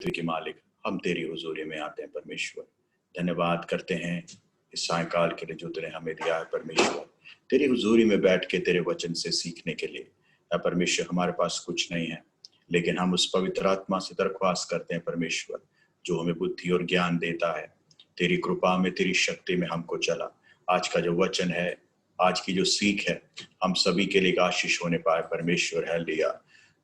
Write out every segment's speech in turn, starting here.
के मालिक, हम तेरी हुजूरी में आते हैं परमेश्वर। धन्यवाद करते हैं इस सायकाल के लिए जो तूने हमें दिया है परमेश्वर। तेरी हुजूरी में बैठ के तेरे वचन से सीखने के लिए परमेश्वर, हमारे पास कुछ नहीं है, लेकिन हम उस पवित्र आत्मा से दरख्वास्त करते हैं परमेश्वर, जो हमें बुद्धि और ज्ञान देता है। तेरी कृपा में, तेरी शक्ति में हमको चला। आज का जो वचन है, आज की जो सीख है, हम सभी के लिए आशीष होने पाए परमेश्वर। है लिया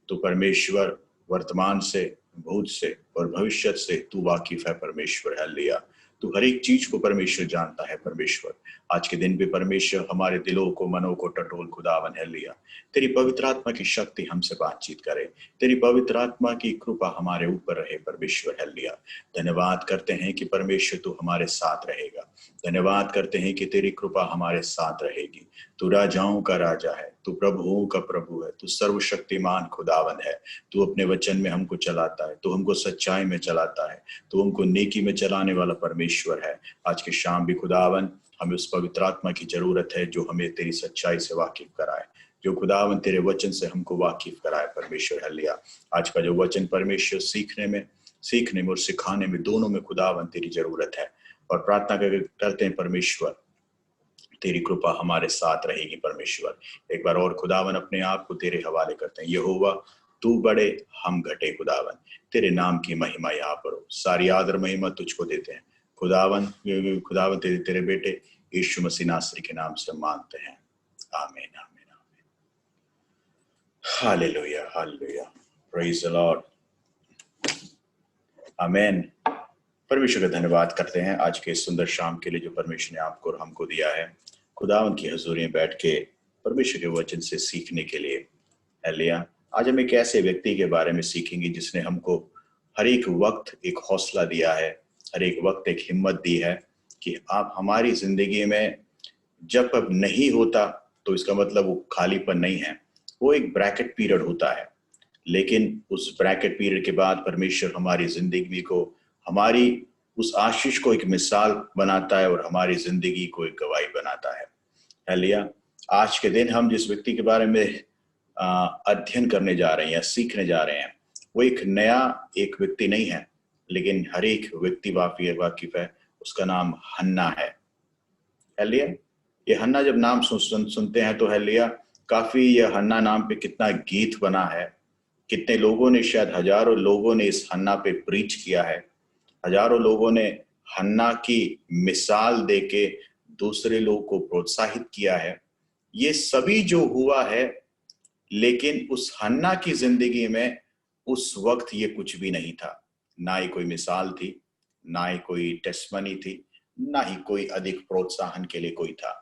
तो परमेश्वर वर्तमान से, भूत से और भविष्य से तू वाकिफ है परमेश्वर। है लिया तू हर एक चीज को परमेश्वर जानता है परमेश्वर। आज के दिन भी परमेश्वर हमारे दिलों को, मनों को टटोल खुदावन। है लिया तेरी पवित्र आत्मा की शक्ति हमसे बातचीत करे, तेरी पवित्र आत्मा की कृपा हमारे ऊपर रहे परमेश्वर। है लिया धन्यवाद करते हैं कि परमेश्वर तू हमारे साथ रहेगा। धन्यवाद करते हैं कि तेरी कृपा हमारे साथ रहेगी। तू राजाओं का राजा है, तू प्रभुओं का प्रभु है, तू सर्वशक्तिमान खुदावन है। तू अपने वचन में हमको चलाता है, तू हमको सच्चाई में चलाता है, तू हमको नेकी में चलाने वाला परमेश्वर है। आज के शाम भी खुदावन, हमें उस पवित्र आत्मा की जरूरत है जो हमें तेरी सच्चाई से वाकिफ कराए, जो खुदावन तेरे वचन से हमको वाकिफ कराए परमेश्वर। है लिया आज का जो वचन परमेश्वर, सीखने में और सिखाने में, दोनों में खुदावन तेरी जरूरत है। और प्रार्थना करते हैं परमेश्वर, तेरी कृपा हमारे साथ रहेगी परमेश्वर। एक बार और खुदावन अपने आप को तेरे हवाले करते हैं। यहोवा तू बड़े, हम घटे खुदावन, तेरे नाम की महिमा यहाँ पर हो। सारी आदर महिमा तुझको देते हैं खुदावन। खुदावन तेरे बेटे यीशु मसीह नासरी के नाम से मांगते हैं, आमीन आमीन आमीन। Hallelujah hallelujah, praise the Lord, आमीन। परमेश्वर का धन्यवाद करते हैं आज के सुंदर शाम के लिए जो परमेश्वर ने आपको और हमको दिया है। खुदावन की हजूरी में बैठ के परमेश्वर के वचन से सीखने के लिए। है लिया आज हम एक ऐसे व्यक्ति के बारे में सीखेंगे जिसने हमको हर एक वक्त एक हौसला दिया है, हर एक वक्त एक हिम्मत दी है कि आप हमारी जिंदगी में जब अब नहीं होता तो इसका मतलब वो खालीपन नहीं है, वो एक ब्रैकेट पीरियड होता है। लेकिन उस ब्रैकेट पीरियड के बाद परमेश्वर हमारी जिंदगी को, हमारी उस आशीष को एक मिसाल बनाता है और हमारी जिंदगी को एक गवाही बनाता है। हालेलुया आज के दिन हम जिस व्यक्ति के बारे में अध्ययन करने जा रहे हैं या सीखने जा रहे हैं, वो एक नया एक व्यक्ति नहीं है, लेकिन हर एक व्यक्ति वाकिफ है। उसका नाम हन्ना है। हालेलुया ये हन्ना जब नाम सुनते हैं तो हालेलुया काफी, ये हन्ना नाम पे कितना गीत बना है, कितने लोगों ने, शायद हजारों लोगों ने इस हन्ना पे प्रीच किया है। हजारों लोगों ने हन्ना की मिसाल देके दूसरे लोगों को प्रोत्साहित किया है। ये सभी जो हुआ है, लेकिन उस हन्ना की जिंदगी में उस वक्त ये कुछ भी नहीं था। ना ही कोई मिसाल थी, ना ही कोई टेस्टमनी थी, ना ही कोई अधिक प्रोत्साहन के लिए कोई था।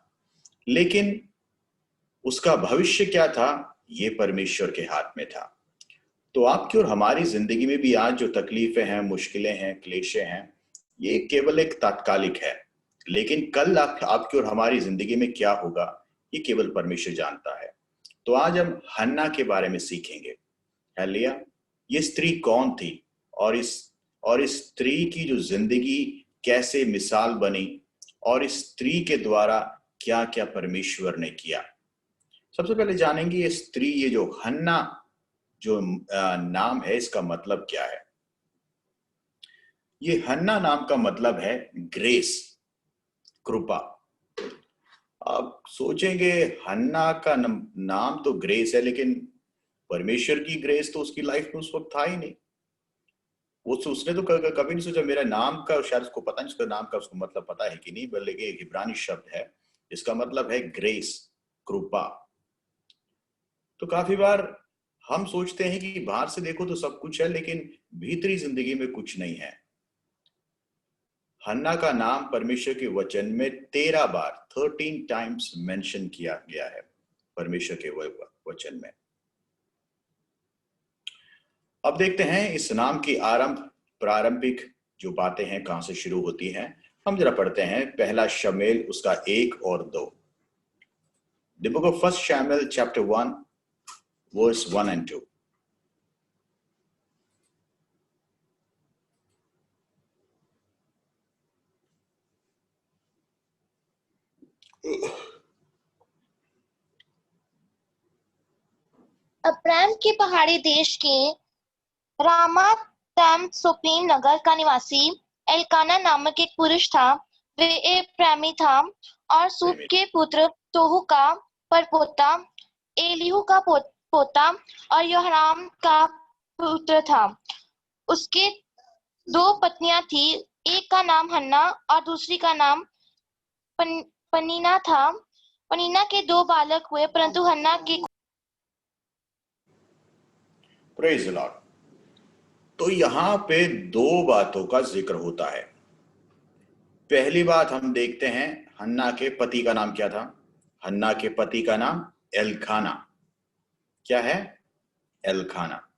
लेकिन उसका भविष्य क्या था, ये परमेश्वर के हाथ में था। तो आपकी और हमारी जिंदगी में भी आज जो तकलीफें हैं, मुश्किलें हैं, क्लेशें हैं, ये केवल एक तात्कालिक है। लेकिन कल आपकी और हमारी जिंदगी में क्या होगा, ये केवल परमेश्वर जानता है। तो आज हम हन्ना के बारे में सीखेंगे। हालेलुया ये स्त्री कौन थी और इस स्त्री की जो जिंदगी कैसे मिसाल बनी, और इस स्त्री के द्वारा क्या क्या परमेश्वर ने किया। सबसे पहले जानेंगे ये स्त्री, ये जो हन्ना जो नाम है, इसका मतलब क्या है। ये हन्ना नाम का मतलब है ग्रेस, कृपा। आप सोचेंगे हन्ना का नाम तो ग्रेस है, लेकिन परमेश्वर की ग्रेस तो उसकी लाइफ में उस वक्त था ही नहीं। उसने तो कभी नहीं सोचा मेरा नाम का, शायद उसको पता नहीं उसका नाम का उसको मतलब पता है कि नहीं, बल्कि एक इब्रानी शब्द है, इसका मतलब है ग्रेस, कृपा। तो काफी बार हम सोचते हैं कि बाहर से देखो तो सब कुछ है, लेकिन भीतरी जिंदगी में कुछ नहीं है। हन्ना का नाम परमेश्वर के वचन में 13 बार, 13 टाइम्स मेंशन किया गया है परमेश्वर के वचन में। अब देखते हैं इस नाम की प्रारंभिक जो बातें हैं कहां से शुरू होती हैं। हम जरा पढ़ते हैं पहला शमूएल उसका 1 और 2। द बुक ऑफ फर्स्ट शमूएल चैप्टर 1 वर्स 1 and 2। अब्राम के पहाड़ी देश के रामात सैम सोपीम नगर का निवासी एल्काना नामक एक पुरुष था। वे एक प्रेमी था और सूप के पुत्र तोहू का परपोता, एलीहू का पोता और योहराम का पुत्र था। उसके दो पत्नियां थी, एक का नाम हन्ना और दूसरी का नाम पनीना था। पनीना के दो बालक हुए, परंतु हन्ना के प्रेज द लॉर्ड। तो यहां पे दो बातों का जिक्र होता है। पहली बात हम देखते हैं, हन्ना के पति का नाम क्या था? हन्ना के पति का नाम एल्काना। क्या है? एल्काना।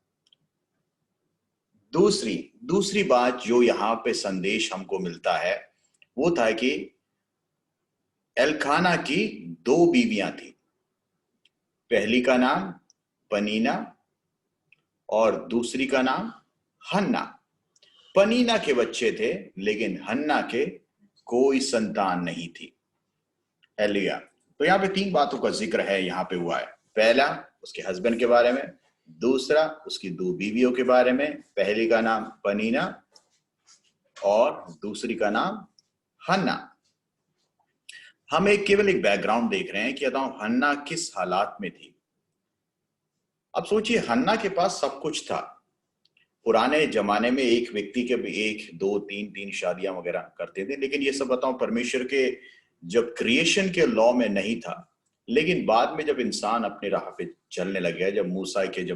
दूसरी बात जो यहां पे संदेश हमको मिलता है वो था कि एल्काना की दो बीवियां थी। पहली का नाम पनीना और दूसरी का नाम हन्ना। पनीना के बच्चे थे लेकिन हन्ना के कोई संतान नहीं थी। हालेलुया। तो यहाँ पे तीन बातों का जिक्र है, यहाँ पे हुआ है। पहला उसके हस्बैंड के बारे में, दूसरा उसकी दो बीवियों के बारे में, पहली का नाम पनीना और दूसरी का नाम हन्ना। हम केवल एक बैकग्राउंड देख रहे हैं कि हन्ना किस हालात में थी। अब सोचिए, हन्ना के पास सब कुछ था। पुराने जमाने में एक व्यक्ति के एक दो तीन शादियां वगैरह करते थे, लेकिन ये सब परमेश्वर के जब क्रिएशन के लॉ में नहीं था। लेकिन बाद में जब इंसान अपने राह पे चलने लग गया, जब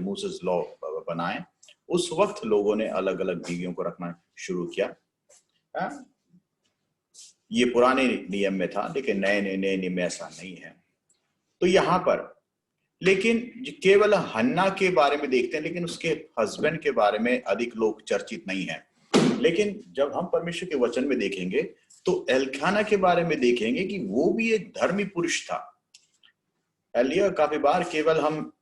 मूसेस लॉ बनाए, उस वक्त लोगों ने अलग अलग बीवियों को रखना शुरू किया। ये पुराने नियम में था, लेकिन नए नियम में ऐसा नहीं है। तो यहां पर लेकिन केवल हन्ना के बारे में देखते हैं, लेकिन उसके हस्बैंड के बारे में अधिक लोग चर्चित नहीं है। लेकिन जब हम परमेश्वर के वचन में देखेंगे तो एल्काना के बारे में देखेंगे कि वो भी एक धर्मी पुरुष था। एलिया, काफी बार केवल हम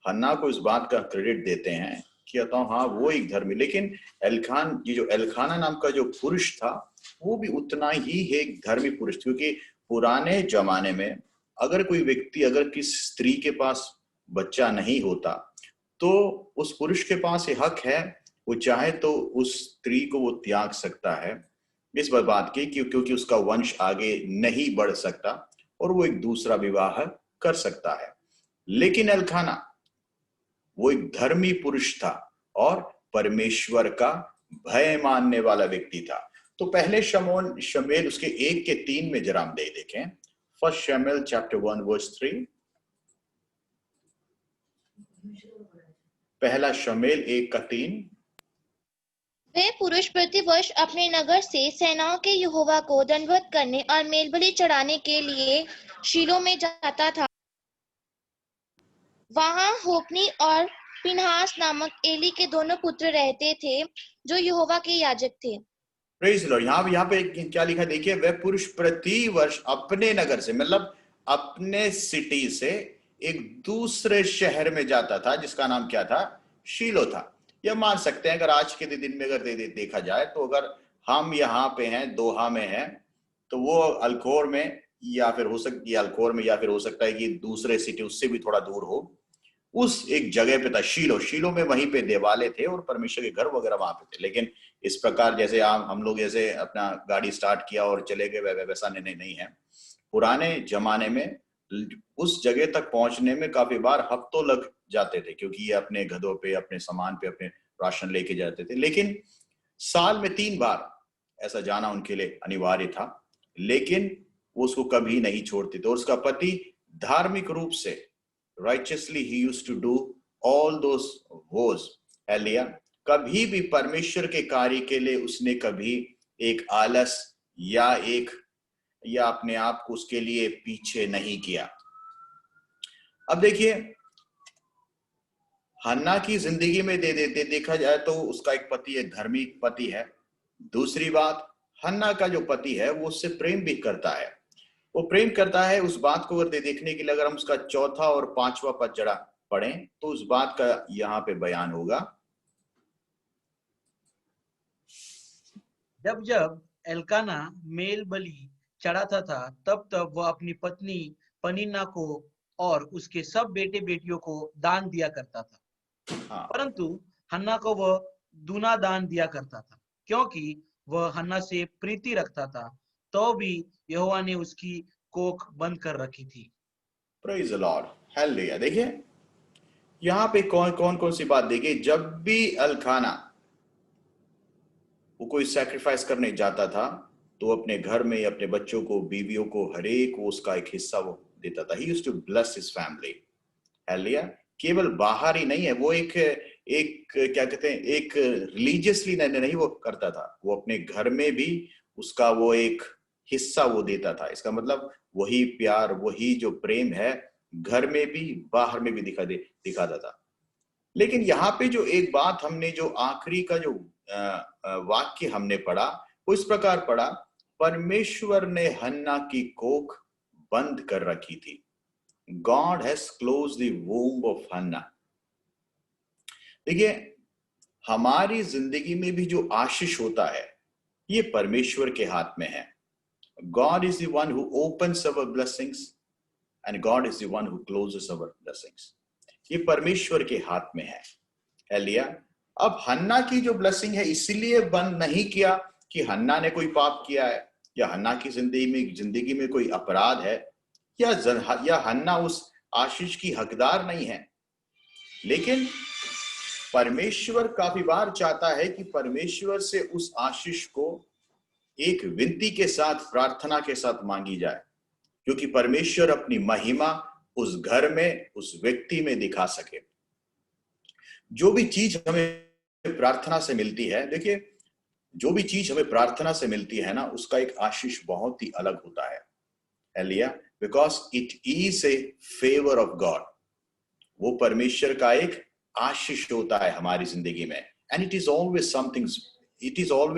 हन्ना को इस बात का क्रेडिट देते हैं कि हाँ वो एक धर्मी, लेकिन एल्काना नाम का जो पुरुष था वो भी उतना ही एक धर्मी पुरुष, क्योंकि पुराने जमाने में अगर कोई व्यक्ति, अगर किसी स्त्री के पास बच्चा नहीं होता तो उस पुरुष के पास ये हक है, वो चाहे तो उस स्त्री को वो त्याग सकता है इस बात की क्योंकि उसका वंश आगे नहीं बढ़ सकता और वो एक दूसरा विवाह कर सकता है। लेकिन एल्काना वो एक धर्मी पुरुष था और परमेश्वर का भय मानने वाला व्यक्ति था। तो पहले शमूएल उसके 1:3 में जरा हम देखें। फर्स्ट शमूएल चैप्टर 1 वर्स 3। पहला शमूएल 1:3। वे पुरुष प्रतिवर्ष अपने नगर से सेनाओं के यहोवा को दंडवत करने और मेलबलि चढ़ाने के लिए शीलो में जाता था। वहां होप्नी और फिनहास नामक एली के दोनों पुत्र रहते थे, जो यहोवा के याजक थे। Praise Lord. यहाँ पे क्या लिखा देखिए, वह पुरुष प्रति वर्ष अपने नगर से, मतलब अपने सिटी से एक दूसरे शहर में जाता था जिसका नाम क्या था? शीलो था। यह मान सकते हैं अगर आज के दिन में अगर देखा जाए तो अगर हम यहाँ पे हैं, दोहा में हैं, तो वो अल्कोर में या फिर हो सकती है अल्कोर में, या फिर हो सकता है कि दूसरे सिटी उससे भी थोड़ा दूर हो, उस एक जगह पे था शीलो में। वहीं पे देवालय थे और परमेश्वर के घर वगैरह वहां पे थे। लेकिन इस प्रकार जैसे हम लोग जैसे अपना गाड़ी स्टार्ट किया और चले गए, वैसा नहीं है। पुराने जमाने में उस जगह तक पहुंचने में काफी बार हफ्तों लग जाते थे, क्योंकि ये अपने गधों पे, अपने सामान पे, अपने राशन लेके जाते थे। लेकिन साल में 3 बार ऐसा जाना उनके लिए अनिवार्य था, लेकिन वो उसको कभी नहीं छोड़ते थे। और उसका पति धार्मिक रूप से righteously he used to do all those woes। Elia कभी भी परमेश्वर के कार्य के लिए उसने कभी एक आलस या अपने आप को उसके लिए पीछे नहीं किया। अब देखिए, हन्ना की जिंदगी में देखा जाए तो उसका एक पति, एक धर्मी पति है। दूसरी बात, हन्ना का जो पति है वो उससे प्रेम भी करता है। वो प्रेम करता है, उस बात को अगर देखने के लिए अगर हम उसका 4था और 5वां पद जरा पढ़ें तो उस बात का यहाँ पे बयान होगा। जब जब एल्काना मेल बलि चढ़ाता था तब तब वह अपनी पत्नी पनीना को और उसके सब बेटे बेटियों को दान दिया करता था। हाँ। परंतु हन्ना को वह दूना दान दिया करता था, क्योंकि वह हन्ना से प्रीति रखता था। तो भी यहोवा ने उसकी कोख बंद कर रखी थी। Praise the Lord, hallelujah. देखिए यहां पे कौन कौन कौन सी बात देखिए, जब भी अल्काना वो कोई सैक्रिफाइस करने जाता था तो अपने घर में अपने बच्चों को, बीवियों को, हरेक को उसका एक हिस्सा वो देता था। He used to bless his family. Hallelujah. केवल बाहर ही नहीं है, वो एक एक क्या कहते हैं, एक रिलीजियसली नहीं वो करता था, वो अपने घर में भी उसका वो एक हिस्सा वो देता था। इसका मतलब वही प्यार, वही जो प्रेम है घर में भी बाहर में भी दिखाता था। लेकिन यहाँ पे जो एक बात हमने, जो आखिरी का जो वाक्य हमने पढ़ा, वो इस प्रकार पढ़ा, परमेश्वर ने हन्ना की कोख बंद कर रखी थी। God has closed the womb of Hannah. देखिए हमारी जिंदगी में भी जो आशीष होता है ये परमेश्वर के हाथ में है। God is the one who opens our blessings and God is the one who closes our blessings. ये परमेश्वर के हाथ में है। हालेलुया। अब हन्ना की जो ब्लेसिंग है इसलिए बंद नहीं किया कि हन्ना ने कोई पाप किया है या हन्ना की जिंदगी में कोई अपराध है या हन्ना उस आशीष की हकदार नहीं है। लेकिन परमेश्वर काफी बार चाहता है कि परमेश्वर से उस आशीष को एक विनती के साथ, प्रार्थना के साथ मांगी जाए, क्योंकि परमेश्वर अपनी महिमा उस घर में, उस व्यक्ति में दिखा सके। जो भी चीज हमें प्रार्थना से मिलती है, देखिए जो भी चीज हमें प्रार्थना से मिलती है ना, उसका एक आशीष बहुत ही अलग होता है। Hallelujah. Because it is a favour of God. वो परमेश्वर का एक आशीष होता है हमारी जिंदगी में। And it is always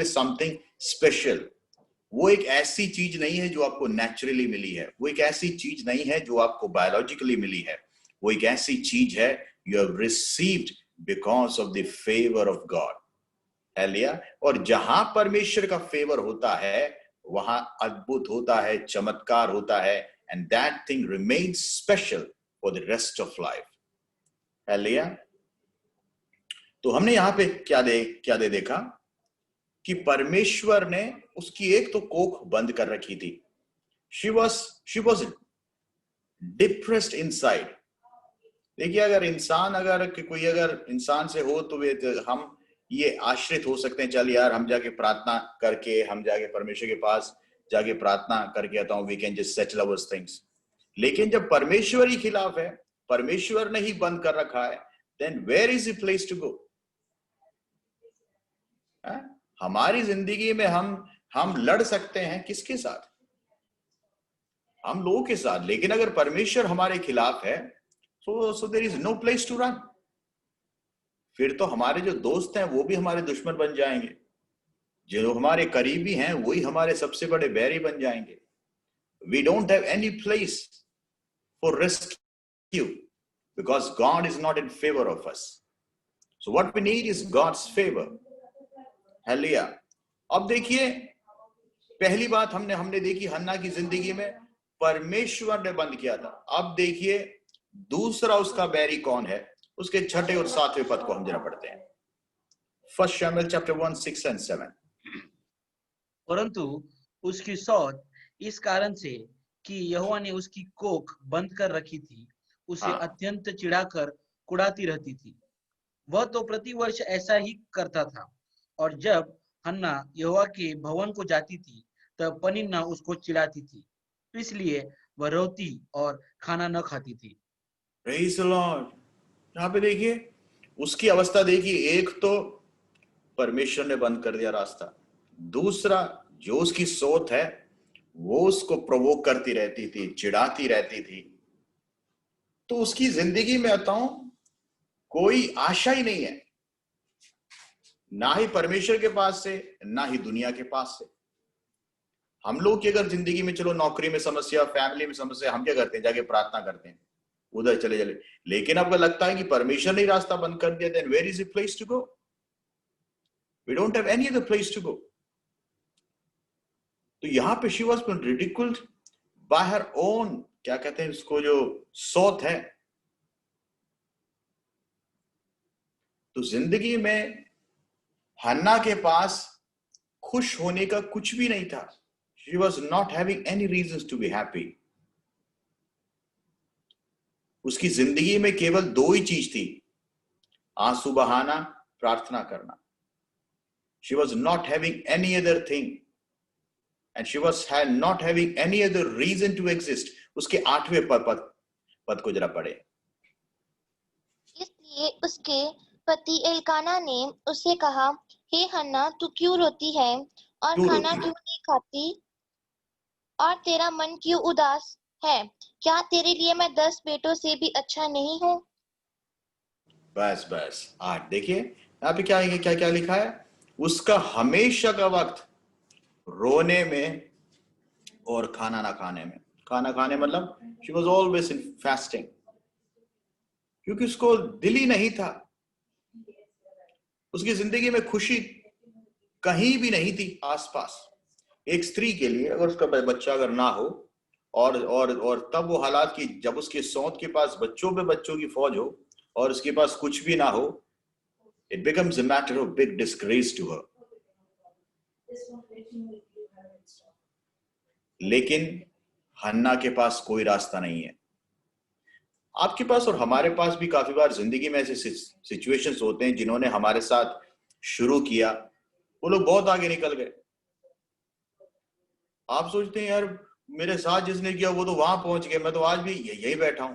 something special. वो एक ऐसी चीज नहीं है जो आपको नेचुरली मिली है, वो एक ऐसी चीज नहीं है जो आपको बायोलॉजिकली मिली है, वो एक ऐसी चीज है you have received because of the favour of God. Hallelujah. और जहां परमेश्वर का फेवर होता है वहां अद्भुत होता है, चमत्कार होता है, and that thing remains special for the rest of life. Hallelujah. तो हमने यहां पे क्या दे देखा कि परमेश्वर ने उसकी एक तो कोख बंद कर रखी थी। she was depressed inside. देखिए अगर कोई इंसान से हो तो हम ये आश्रित हो सकते हैं, चल यार हम जाके प्रार्थना करके, हम जाके परमेश्वर के पास जाके प्रार्थना करके आता हूं, we can just settle our things. लेकिन जब परमेश्वर ही खिलाफ है, परमेश्वर ने ही बंद कर रखा है, then where is the place to go? हमारी जिंदगी में हम लड़ सकते हैं किसके साथ? हम लोगों के साथ। लेकिन अगर परमेश्वर हमारे खिलाफ है so there is no place to run. फिर तो हमारे जो दोस्त हैं वो भी हमारे दुश्मन बन जाएंगे, जो हमारे करीबी हैं वही हमारे सबसे बड़े बैरी बन जाएंगे। We don't have any place for rescue because God is not in favor of us. So what we need is God's favor. Hallelujah. अब देखिए पहली बात हमने देखी, हन्ना की जिंदगी में परमेश्वर ने बंद किया था। अब देखिए दूसरा उसका बैरी कौन है, उसके 6 और 7वें पद को हम जरा पढ़ते हैं। 1 शमूएल चैप्टर 1, 6 and 7। परंतु उसकी सौत इस कारण से कि यहोवा ने उसकी कोख बंद कर रखी थी, उसे अत्यंत चिढ़ाकर कुड़ाती रहती थी। वह तो प्रतिवर्ष ऐसा ही करता था, और जब हन्ना यहोवा के भवन को जाती थी तब पनिन्ना उसको चिढ़ाती थी, इसलिए वह रोती और खाना न खाती थी। Praise the Lord. यहाँ पे देखिए उसकी अवस्था देखिए, एक तो परमेश्वर ने बंद कर दिया रास्ता, दूसरा जो उसकी सोच है वो उसको प्रोवोक करती रहती थी, चिढ़ाती रहती थी। तो उसकी जिंदगी में आता हूं कोई आशा ही नहीं है, ना ही परमेश्वर के पास से, ना ही दुनिया के पास से। हम लोग की अगर जिंदगी में चलो नौकरी में समस्या, फैमिली में समस्या, हम क्या करते हैं? जाके प्रार्थना करते हैं, उधर चले। लेकिन आपको लगता है कि परमेश्वर ने रास्ता बंद कर दिया, then where is the place to go? We don't have any other place to go. तो यहां पे she was ridiculed by her own, क्या कहते हैं उसको, जो सोच है। तो जिंदगी में हन्ना के पास खुश होने का कुछ भी नहीं था. She was not having any reasons to be happy. उसकी जिंदगी में केवल दो ही चीज थी, आंसू बहाना, प्रार्थना करना. She was not having any other thing, and she was not having any other reason to exist. उसके 8वें पद को जरा पढ़े. इसलिए उसके पति एल्काना ने उससे कहा, हे हन्ना, तू क्यों रोती है और क्यों खाना रोती है? क्यों नहीं खाती और तेरा मन क्यों उदास है? क्या तेरे लिए मैं 10 बेटों से भी अच्छा नहीं हूँ? बस 8. देखिए यहाँ पे क्या क्या लिखा है. उसका हमेशा का वक्त रोने में और खाना ना खाने में. खाना खाने मतलब she was always in fasting, क्योंकि उसको दिल ही नहीं था. उसकी जिंदगी में खुशी कहीं भी नहीं थी आसपास. एक स्त्री के लिए अगर उसका बच्चा अगर ना हो और तब वो हालात की जब उसके सौत के पास बच्चों पे बच्चों की फौज हो और उसके पास कुछ भी ना हो, it becomes a matter of big disgrace to her. लेकिन हन्ना के पास कोई रास्ता नहीं है. आपके पास और हमारे पास भी काफी बार जिंदगी में ऐसे सिचुएशंस होते हैं जिन्होंने हमारे साथ शुरू किया, वो लोग बहुत आगे निकल गए. आप सोचते हैं यार मेरे साथ जिसने किया वो तो वहां पहुंच गए, मैं तो आज भी यही बैठा हूं.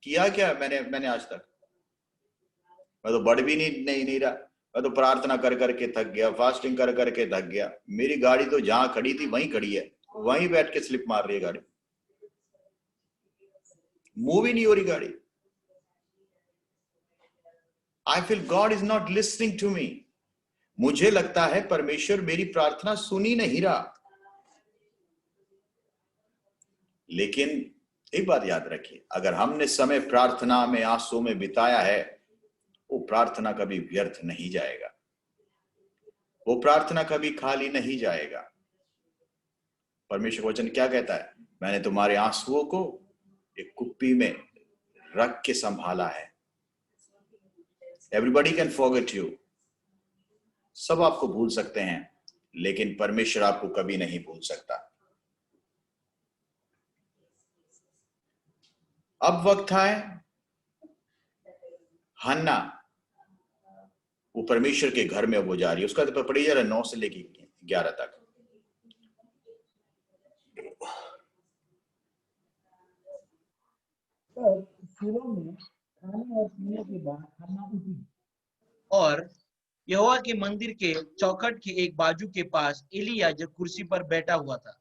किया क्या मैंने आज तक? मैं तो बढ़ भी नहीं रहा. मैं तो प्रार्थना कर करके थक गया, फास्टिंग कर करके थक गया. मेरी गाड़ी तो जहां खड़ी थी वहीं खड़ी है, वहीं बैठ के स्लिप मार रही है गाड़ी, मूव ही नहीं हो रही गाड़ी. I feel God is not listening to me. मुझे लगता है परमेश्वर मेरी प्रार्थना सुन ही नहीं रहा. लेकिन एक बात याद रखिए, अगर हमने समय प्रार्थना में आंसू में बिताया है, वो प्रार्थना कभी व्यर्थ नहीं जाएगा. वो प्रार्थना कभी खाली नहीं जाएगा. परमेश्वर वचन क्या कहता है? मैंने तुम्हारे आंसुओं को एक कुप्पी में रख के संभाला है. Everybody can forget you. सब आपको भूल सकते हैं, लेकिन परमेश्वर आपको कभी नहीं भूल सकता. अब वक्त है हन्ना, वो परमेश्वर के घर में वो जा रही है. उसका तो पढ़िए जरा 9 से लेके 11 तक. शिलो में खाने और पीने के बाद हन्ना उठी और यहोवा के मंदिर के चौखट के एक बाजू के पास एली याजक कुर्सी पर बैठा हुआ था.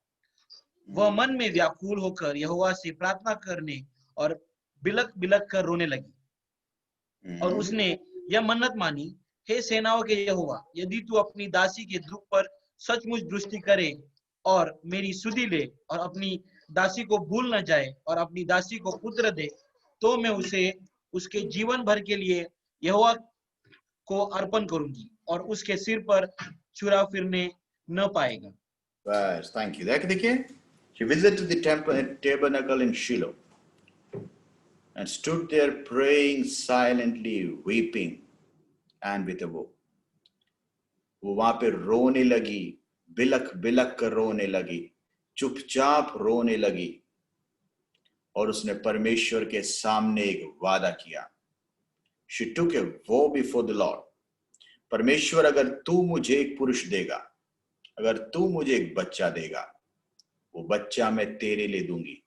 वह मन में व्याकुल होकर यहोवा से प्रार्थना करने और बिलक बिलक कर रोने लगी. और उसने यह मन्नत मानी, हे सेनाओं के यहोवा, यदि तू अपनी दासी के दुख पर सचमुच दृष्टि करे और मेरी सुधि ले और अपनी दासी को भूल न जाए और अपनी दासी को पुत्र दे, तो मैं उसे उसके जीवन भर के लिए यहोवा को अर्पण करूंगी और उसके सिर पर छुरा फिरने न पाएगा. बस, थैंक यू. देखिए, she visited the tabernacle in Shiloh and stood there praying silently, weeping and with a woe. वो वहां पे रोने लगी, बिलक बिलक कर रोने लगी, चुपचाप रोने लगी और उसने परमेश्वर के सामने एक वादा किया. She took a vow before the Lord. परमेश्वर, अगर तू मुझे एक पुरुष देगा, अगर तू मुझे एक बच्चा देगा, वो बच्चा मैं तेरे लिए दूंगी.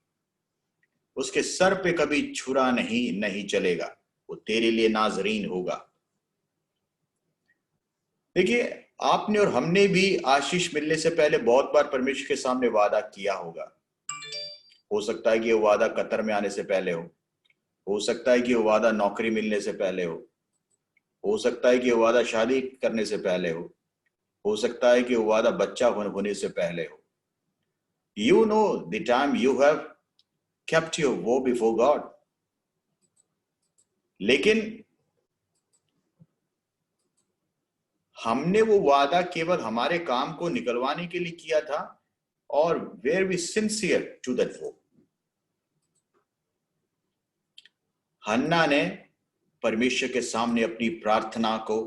उसके सर पे कभी छुरा नहीं चलेगा, वो तेरे लिए नाजरीन होगा. देखिए, आपने और हमने भी आशीष मिलने से पहले बहुत बार परमेश्वर के सामने वादा किया होगा. हो सकता है कि वो वादा कतर में आने से पहले हो सकता है कि वो वादा नौकरी मिलने से पहले हो सकता है कि वो वादा शादी करने से पहले हो सकता है कि वो वादा बच्चा होने से पहले हो. You know the time you have kept your vow before God. लेकिन हमने वो वादा केवल हमारे काम को निकलवाने के लिए किया था, और were we sincere to that vow? हन्ना ने परमेश्वर के सामने अपनी प्रार्थना को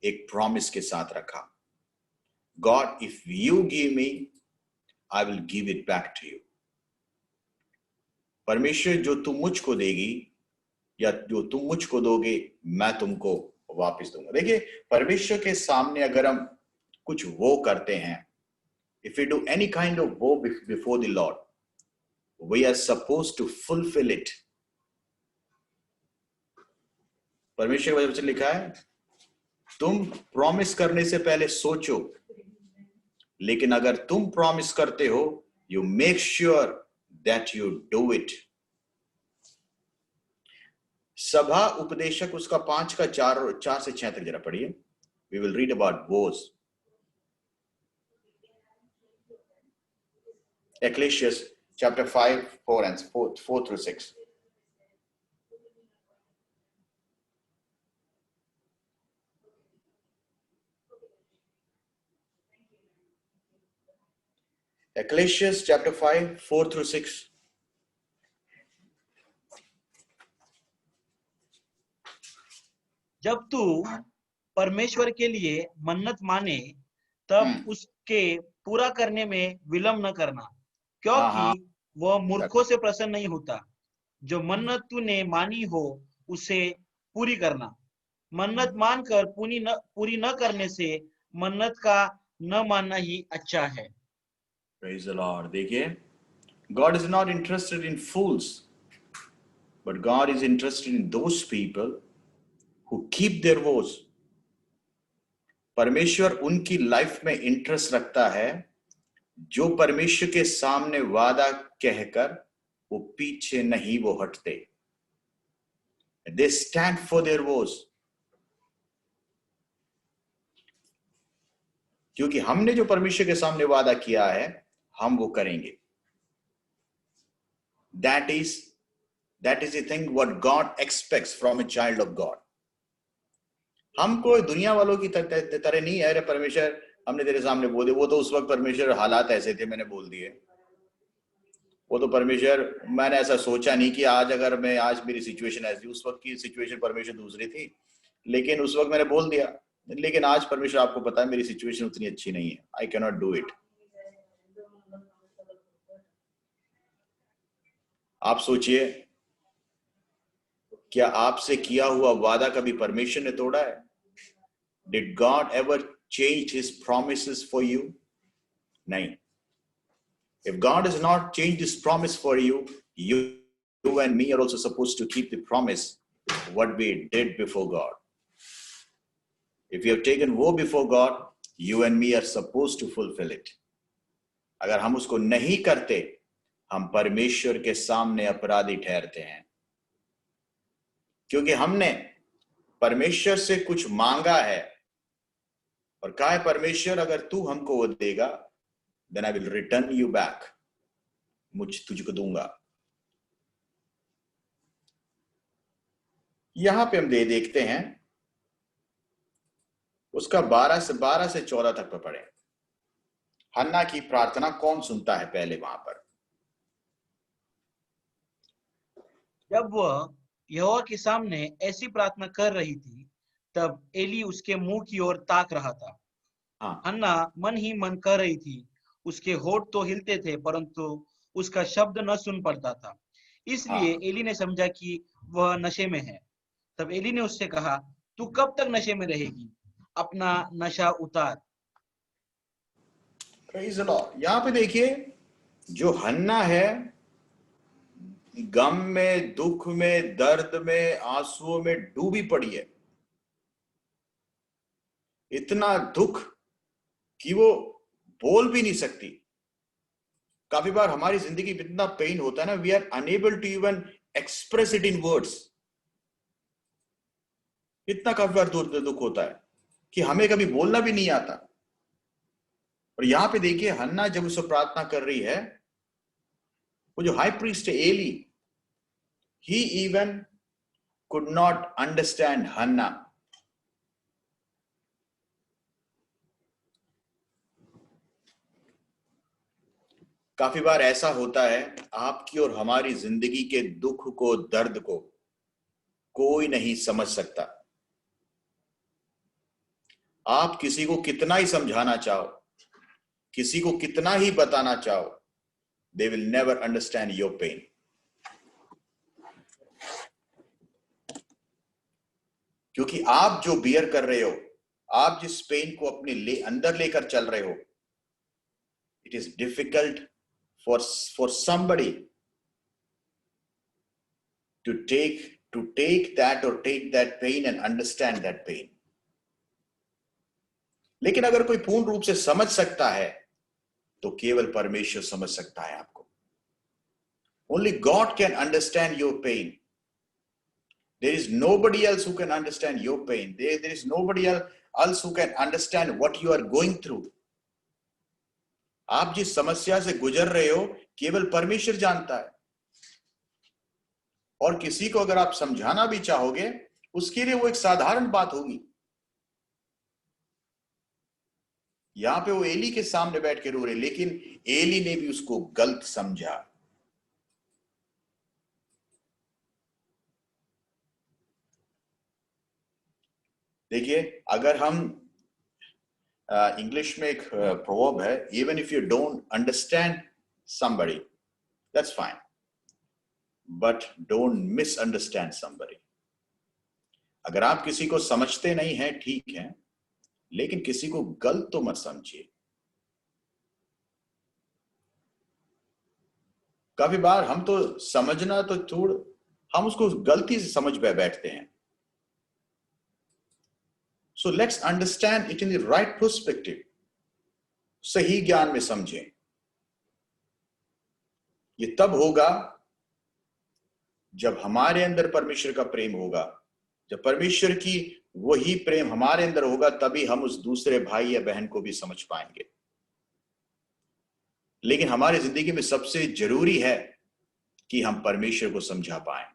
एक प्रॉमिस के साथ रखा. God, if you give me, I will give it back to you. परमेश्वर जो तुम मुझको देगी या जो तुम मुझको दोगे मैं तुमको वापस दूंगा। देखिए, परमेश्वर के सामने अगर हम कुछ वो करते हैं, if we do any kind of vow before the Lord, we are supposed to fulfill it. परमेश्वर के वचन लिखा है, तुम प्रॉमिस करने से पहले सोचो, लेकिन अगर तुम प्रॉमिस करते हो, you make sure that you do it. सभा उपदेशक उसका 5 का 4 से 6 तक जरा पढ़िए। We will read about vows. Ecclesiastes chapter 5, 4 through 6. Ecclesiastes chapter 5, 4 through 6. जब तू परमेश्वर के लिए मन्नत माने तब उसके पूरा करने में विलंब न करना, क्योंकि वह मूर्खों से प्रसन्न नहीं होता। जो मन्नत तूने मानी हो उसे पूरी करना। मन्नत मानकर पूरी न करने से मन्नत का न मानना ही अच्छा है। Praise the Lord. देखिए, God is not interested in fools, but God is interested in those people who keep their vows. परमेश्वर उनकी लाइफ में इंटरेस्ट रखता है जो परमेश्वर के सामने वादा कहकर वो पीछे नहीं वो हटते। They stand for their vows. क्योंकि हमने जो परमेश्वर के सामने वादा किया है हम वो करेंगे। That is the thing what God expects from a child of God. हम कोई दुनिया वालों की तरह नहीं है। अरे परमेश्वर हमने तेरे सामने बोल दिया, वो तो उस वक्त परमेश्वर हालात ऐसे थे मैंने बोल दिए। वो तो परमेश्वर मैंने ऐसा सोचा नहीं कि आज मेरी सिचुएशन ऐसी, उस वक्त की सिचुएशन परमेश्वर दूसरी थी, लेकिन उस वक्त मैंने बोल दिया, लेकिन आज परमेश्वर आपको पता है मेरी सिचुएशन उतनी अच्छी नहीं है, I can not do it. आप सोचिए, क्या आपसे किया हुआ वादा कभी परमेश्वर ने तोड़ा है? Did God ever change his promises for you? नहीं। If God has not changed his promise for you, you and me are also supposed to keep the promise what we did before God. If you have taken vow before God, you and me are supposed to fulfill it. अगर हम उसको नहीं करते, हम परमेश्वर के सामने अपराधी ठहरते हैं, क्योंकि हमने परमेश्वर से कुछ मांगा है और कहा है परमेश्वर अगर तू हमको वो देगा, then I will return you back. मुझ तुझको दूंगा। यहां पे हम देखते हैं उसका 12 से 14 तक पढ़े। हन्ना की प्रार्थना कौन सुनता है पहले वहां पर? जब वह यहोवा के सामने ऐसी प्रार्थना कर रही थी तब एली उसके मुंह की ओर ताक रहा था। हन्ना मन ही मन कह रही थी, उसके होठ तो हिलते थे परंतु उसका शब्द न सुन पड़ता था, इसलिए एली ने समझा कि वह नशे में है। तब एली ने उससे कहा, तू कब तक नशे में रहेगी? अपना नशा उतार। Praise the Lord. यहाँ पे देखिए, जो हन्ना है गम में, दुख में, दर्द में, आंसुओं में डूबी पड़ी है। इतना दुख कि वो बोल भी नहीं सकती। काफी बार हमारी जिंदगी में इतना पेन होता है ना, we are unable to even express it in words. इतना काफी बार दुख होता है कि हमें कभी बोलना भी नहीं आता। और यहां पे देखिए, हन्ना जब उससे प्रार्थना कर रही है, वो जो हाई प्रीस्ट है Eli, he even could not understand Hannah. काफी बार ऐसा होता है आपकी और हमारी जिंदगी के दुख को, दर्द को कोई नहीं समझ सकता। आप किसी को कितना ही समझाना चाहो, किसी को कितना ही बताना चाहो, they will never understand your pain. क्योंकि आप जो बियर कर रहे हो, आप जिस पेन को अपने अंदर लेकर चल रहे हो, it is difficult for somebody to take that pain and understand that pain. लेकिन अगर कोई पूर्ण रूप से समझ सकता है तो केवल परमेश्वर समझ सकता है आपको. Only God can understand your pain. There is nobody else who can understand your pain. There is nobody else who can understand what you are going through. आप जिस समस्या से गुजर रहे हो केवल परमेश्वर जानता है. और किसी को अगर आप समझाना भी चाहोगे, उसके लिए वो एक साधारण बात होगी. यहां पे वो एली के सामने बैठ के रो रहे, लेकिन एली ने भी उसको गलत समझा. देखिए, अगर हम इंग्लिश में एक प्रोवर्ब है, even if you don't understand somebody, that's fine, but don't misunderstand somebody. अगर आप किसी को समझते नहीं हैं, ठीक है, लेकिन किसी को गलत तो मत समझिए. काफी बार हम तो समझना तो छोड़, हम उसको गलती से समझ बैठते हैं. So let's understand it in the right perspective. सही ज्ञान में समझें. ये तब होगा जब हमारे अंदर परमेश्वर का प्रेम होगा. जब परमेश्वर की वही प्रेम हमारे अंदर होगा, तभी हम उस दूसरे भाई या बहन को भी समझ पाएंगे. लेकिन हमारी जिंदगी में सबसे जरूरी है कि हम परमेश्वर को समझा पाएं.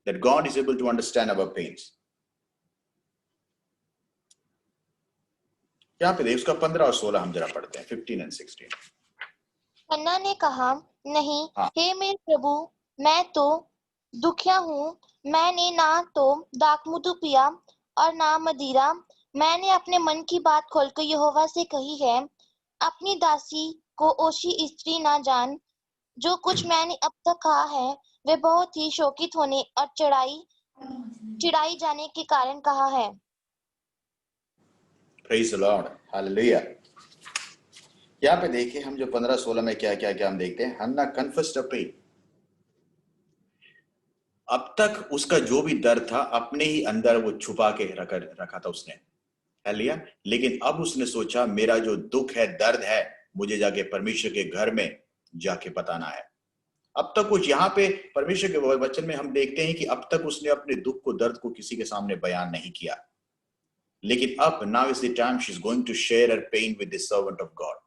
That God is able to understand our pains. यहाँ पे देखिए, उसका 15 और 16 हम जरा पढ़ते हैं, 15 and 16. हन्ना ने कहा, नहीं, हाँ. हे मेरे प्रभु, मैं तो दुखिया हूँ. मैंने ना तो दाखमधु पिया और ना मदिरा. मैंने अपने मन की बात खोलकर यहोवा से कही है. अपनी दासी को ओशी स्त्री ना जान. जो कुछ मैंने अब तक कहा है वे बहुत ही शोकित होने और चिढ़ाई जाने के कारण कहा है. Praise the Lord. Hallelujah. यहाँ पे देखिए, हम जो 15-16 में क्या हम देखते हैं. हन्ना कन्फेस्ड अ पेन. अब तक उसका जो भी दर्द था अपने ही अंदर वो छुपा के रखा था उसने. हालेलुया. लेकिन अब उसने सोचा, मेरा जो दुख है, दर्द है, मुझे जाके परमेश्वर के घर में जाके बताना है. अब तक कुछ यहाँ पे परमेश्वर के वचन में हम देखते हैं कि अब तक उसने अपने दुख को, दर्द को किसी के सामने बयान नहीं किया. लेकिन अब now is the time she is going to share her pain with the servant of God.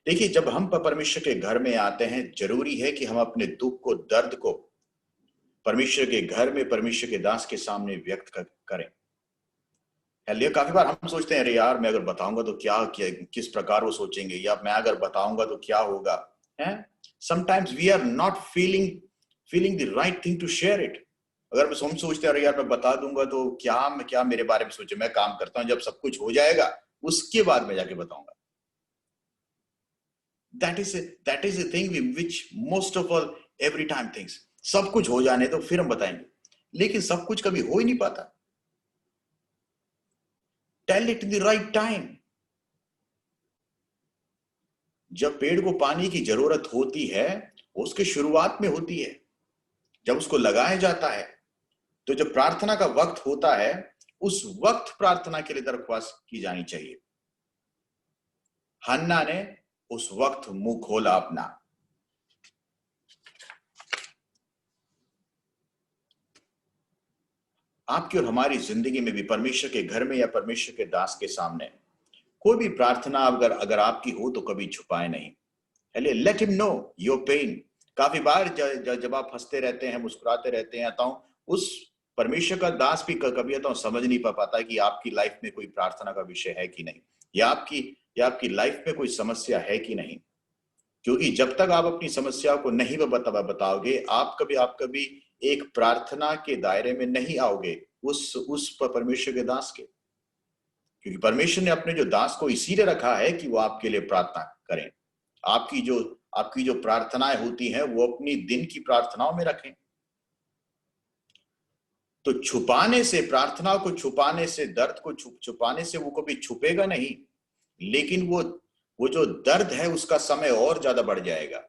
देखिए, जब हम परमेश्वर के घर में आते हैं, जरूरी है कि हम अपने दुख को, दर्द को परमेश्वर के घर में, परमेश्वर के दास के सामने व्यक्त करें. हालेलुया. काफी बार हम सोचते हैं, अरे यार, मैं अगर बताऊंगा तो क्या किस प्रकार वो सोचेंगे, या मैं अगर बताऊंगा तो क्या होगा. Sometimes we are not feeling the right thing to share it. अगर हम सोचते हैं, अरे यार, मैं बता दूंगा तो क्या मेरे बारे में सोचे. मैं काम करता हूं, जब सब कुछ हो जाएगा उसके बाद मैं जाके बताऊंगा. That is a thing which most of all every time thinks. सब कुछ हो जाने तो फिर हम बताएंगे. लेकिन सब कुछ कभी हो ही नहीं पाता. Tell it in the right time. जब पेड़ को पानी की जरूरत होती है, उसके शुरुआत में होती है, जब उसको लगाया जाता है. तो जब प्रार्थना का वक्त होता है, उस वक्त प्रार्थना के लिए दरख्वास्त की जानी चाहिए. हन्ना ने उस वक्त मुंह खोला अपना. आपकी और हमारी जिंदगी में भी परमेश्वर के घर में या परमेश्वर के दास के सामने कोई भी प्रार्थना अगर आपकी हो तो कभी छुपाए नहीं. Let him know your pain. काफी बार जब आप हंसते रहते हैं, मुस्कुराते रहते हैं, आता हूं उस परमेश्वर का दास भी कभी आता हूं समझ नहीं पाता कि आपकी लाइफ में कोई प्रार्थना का विषय है कि नहीं, या आपकी लाइफ में कोई समस्या है कि नहीं. क्योंकि जब तक आप अपनी समस्या को नहीं बताओगे, आप कभी एक प्रार्थना के दायरे में नहीं आओगे उस परमेश्वर के दास के. क्योंकि परमेश्वर ने अपने जो दास को इसीलिए रखा है कि वो आपके लिए प्रार्थना करें। आपकी जो प्रार्थनाएं होती हैं वो अपनी दिन की प्रार्थनाओं में रखें। तो छुपाने से, प्रार्थना को छुपाने से, दर्द को छुपाने से वो कभी छुपेगा नहीं, लेकिन वो जो दर्द है उसका समय और ज्यादा बढ़ जाएगा।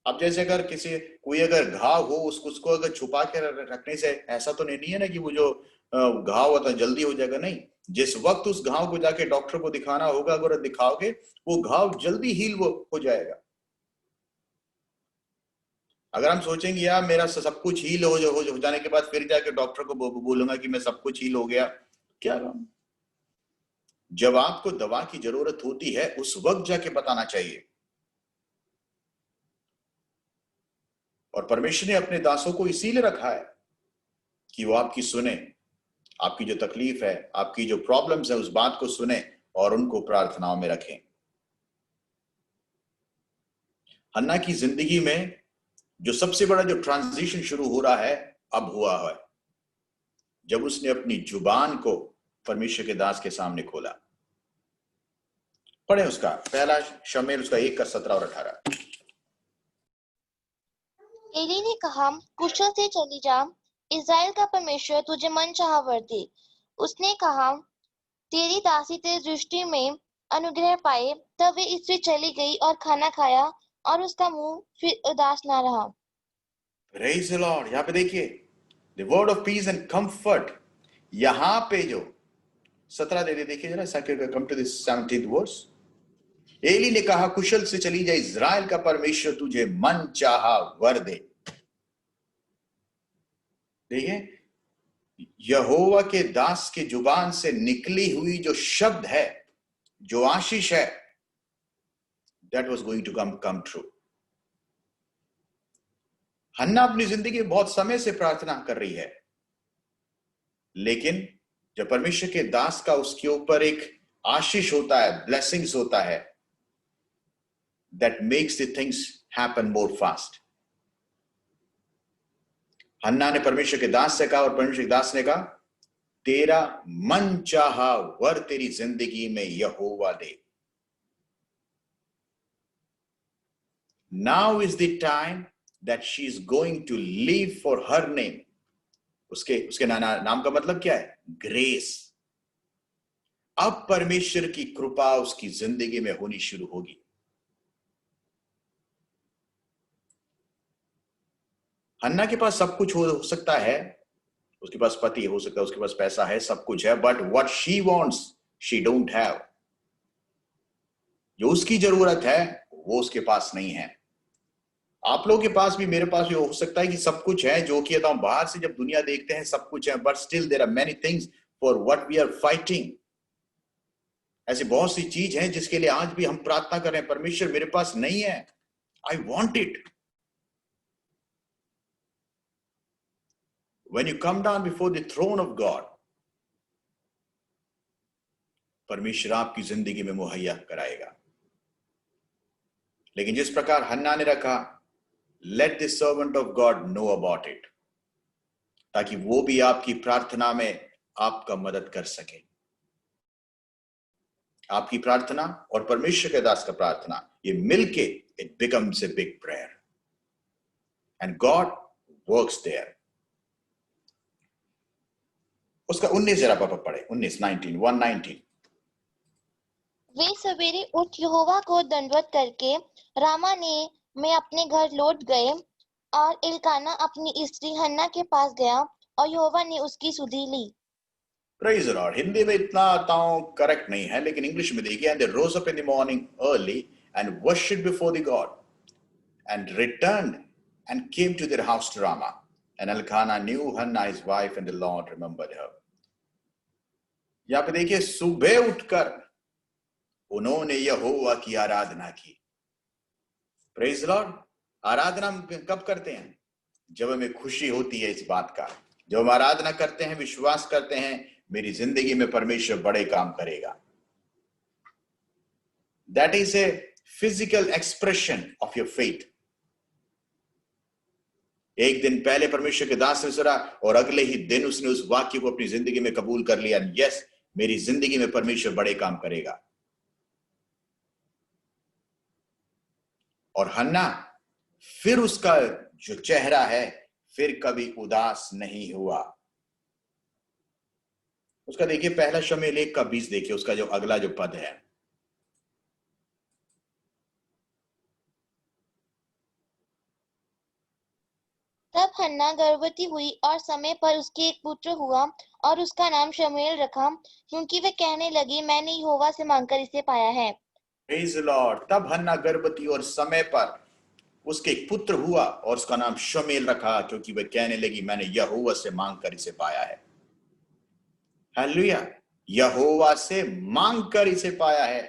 अब जैसे अगर कोई अगर घाव हो, उसको अगर छुपा के रखने से ऐसा तो नहीं है ना कि वो जो घाव होता है जल्दी हो जाएगा। नहीं, जिस वक्त उस घाव को जाके डॉक्टर को दिखाना होगा, अगर दिखाओगे वो घाव जल्दी हील हो जाएगा। अगर हम सोचेंगे यार मेरा सब कुछ हील हो जाने के बाद फिर जाके डॉक्टर को बोलूंगा कि मैं सब कुछ हील हो गया, क्या काम? जब आपको दवा की जरूरत होती है उस वक्त जाके बताना चाहिए। और परमेश्वर ने अपने दासों को इसीलिए रखा है कि वो आपकी सुने, आपकी जो तकलीफ है, आपकी जो प्रॉब्लम्स है, उस बात को सुने और उनको प्रार्थनाओं में रखें। हन्ना की जिंदगी में जो सबसे बड़ा जो ट्रांजिशन शुरू हो रहा है अब हुआ है, जब उसने अपनी जुबान को परमेश्वर के दास के सामने खोला। पढ़े उसका पहला शमूएल उसका 1:17 और 18। एली ने कहा, कुशल से चली जा, इस्राएल का परमेश्वर तुझे मनचाहा वर दे। उसने कहा, तेरी दासी तेरी दृष्टि में अनुग्रह पाए। तब वे स्त्री चली गई और खाना खाया और उसका मुंह फिर उदास ना रहा। Praise the Lord। यहाँ पे देखिए, the word of peace and comfort। यहाँ पे जो 17 दे देखिए जरा, come to this 17th verse। Eli ने कहा, कुशल से चली जाए, इज़राइल का परमेश्वर तुझे मन चाहा वर दे। देखिए, यहोवा के दास के जुबान से निकली हुई जो शब्द है, जो आशीष है, that was going to come true। हन्ना अपनी जिंदगी में बहुत समय से प्रार्थना कर रही है, लेकिन जब परमेश्वर के दास का उसके ऊपर एक आशीष होता है, ब्लेसिंग्स होता है, that makes the things happen more fast। हन्ना ने परमेश्वर के दास से कहा और परमेश्वर के दास ने कहा, तेरा मन चाहा वर तेरी जिंदगी में यहोवा दे। Now is the time that she is going to live for her name। उसके नाम का मतलब क्या है? ग्रेस। अब परमेश्वर की कृपा उसकी जिंदगी में होनी शुरू होगी। हन्ना के पास सब कुछ हो सकता है, उसके पास पति हो सकता है, उसके पास पैसा है, सब कुछ है, but what she wants she don't have. जो उसकी जरूरत है वो उसके पास नहीं है। आप लोगों के पास भी, मेरे पास भी हो सकता है कि सब कुछ है, जो कि हम बाहर से जब दुनिया देखते हैं सब कुछ है, but still there are many things for what we are fighting. ऐसी बहुत सी चीज हैं जिसके लिए आज भी हम प्रार्थना कर रहे हैं, परमेश्वर मेरे पास नहीं है, I want it. When you come down before the throne of God, परमेश्वर आपकी जिंदगी में मुहैया कराएगा। लेकिन जिस प्रकार हन्ना ने रखा, let the servant of God know about it, ताकि वो भी आपकी प्रार्थना में आपका मदद कर सके। आपकी प्रार्थना और परमेश्वर के दास का प्रार्थना, ये मिलके it becomes a big prayer and God works there। उसका 19 जरा पापा पढ़े, 119। वे सवेरे उठ यहोवा को दंडवत करके रामा में अपने घर लौट गए और इल्काना अपनी स्त्री हन्ना के पास गया और यहोवा ने उसकी सुधि ली। Praise the Lord। हिंदी में इतना करेक्ट नहीं है, लेकिन इंग्लिश में देखिए, and they rose up in the morning early and worshipped before the God and returned and came to their house to Ramah, and Elkanah knew Hannah his wife and the Lord remembered her। यहाँ पे देखिए, सुबह उठकर उन्होंने यहोवा की आराधना की। Praise Lord. आराधना कब करते हैं? जब हमें खुशी होती है इस बात का, जब हम आराधना करते हैं, विश्वास करते हैं मेरी जिंदगी में परमेश्वर बड़े काम करेगा। That is a physical expression of your faith। एक दिन पहले परमेश्वर के दास ने सुना और अगले ही दिन उसने उस वाक्य को अपनी जिंदगी में कबूल कर लिया, यस मेरी जिंदगी में परमेश्वर बड़े काम करेगा। और हन्ना फिर उसका जो चेहरा है फिर कभी उदास नहीं हुआ। उसका देखिए पहला शमूएल 1 का 20 देखिए, उसका जो अगला जो पद है। तब हन्ना गर्भवती हुई और समय पर उसके एक पुत्र हुआ और उसका नाम शमूएल रखा, क्योंकि वे कहने लगी मैंने यहोवा से मांगकर इसे पाया है। Praise the Lord. तब हन्ना गर्भवती और समय पर उसके एक पुत्र हुआ और उसका नाम शमूएल रखा, क्योंकि वह कहने लगी मैंने यहोवा से मांगकर इसे पाया है। हालेलुया, यहोवा से मांगकर इसे पाया है।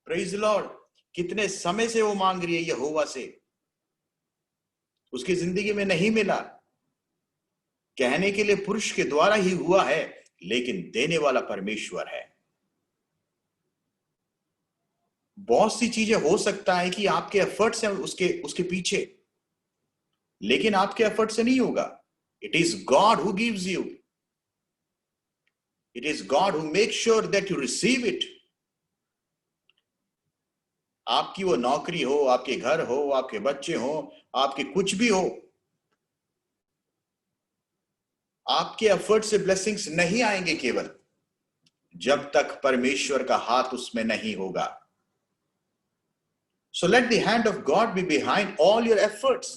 Praise the Lord. कितने समय से वो मांग रही है यहोवा से, उसकी जिंदगी में नहीं मिला। कहने के लिए पुरुष के द्वारा ही हुआ है, लेकिन देने वाला परमेश्वर है। बहुत सी चीजें हो सकता है कि आपके एफर्ट्स हैं उसके पीछे, लेकिन आपके एफर्ट से नहीं होगा। It is God who gives you, it is God who make sure that you receive it. आपकी वो नौकरी हो, आपके घर हो, आपके बच्चे हो, आपके कुछ भी हो, आपके एफर्ट से ब्लेसिंग्स नहीं आएंगे केवल जब तक परमेश्वर का हाथ उसमें नहीं होगा। So let the hand of God be behind all your efforts.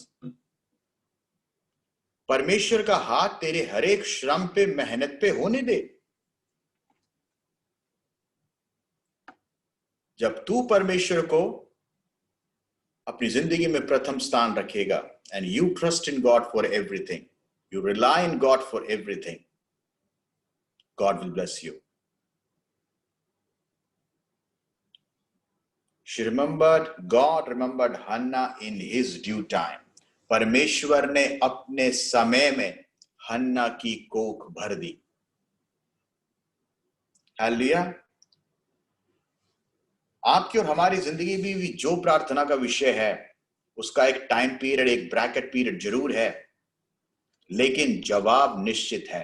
परमेश्वर का हाथ तेरे हर एक श्रम पे, मेहनत पे होने दे। जब तू परमेश्वर को अपनी जिंदगी में प्रथम स्थान रखेगा, and you trust in God for everything, you rely on God for everything, God will bless you. She remembered, God remembered Hannah in his due time. परमेश्वर ने अपने समय में हन्ना की कोख भर दी। हालेलुया। आपकी और हमारी जिंदगी में भी जो प्रार्थना का विषय है उसका एक टाइम पीरियड, एक ब्रैकेट पीरियड जरूर है, लेकिन जवाब निश्चित है।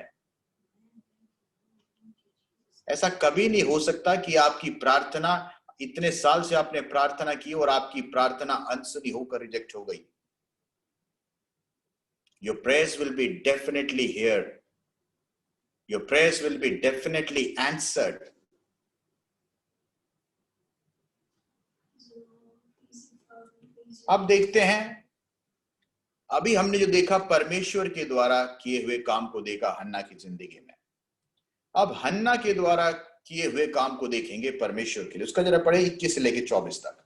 ऐसा कभी नहीं हो सकता कि आपकी प्रार्थना, इतने साल से आपने प्रार्थना की और आपकी प्रार्थना अनसुनी होकर रिजेक्ट हो गई। Your prayers will be definitely heard. Your prayers will be definitely answered. अब देखते हैं, अभी हमने जो देखा परमेश्वर के द्वारा किए हुए काम को देखा हन्ना की जिंदगी में। अब हन्ना के द्वारा किए हुए काम को देखेंगे परमेश्वर के लिए। उसका जरा पढ़े 21 से लेकर 24 तक।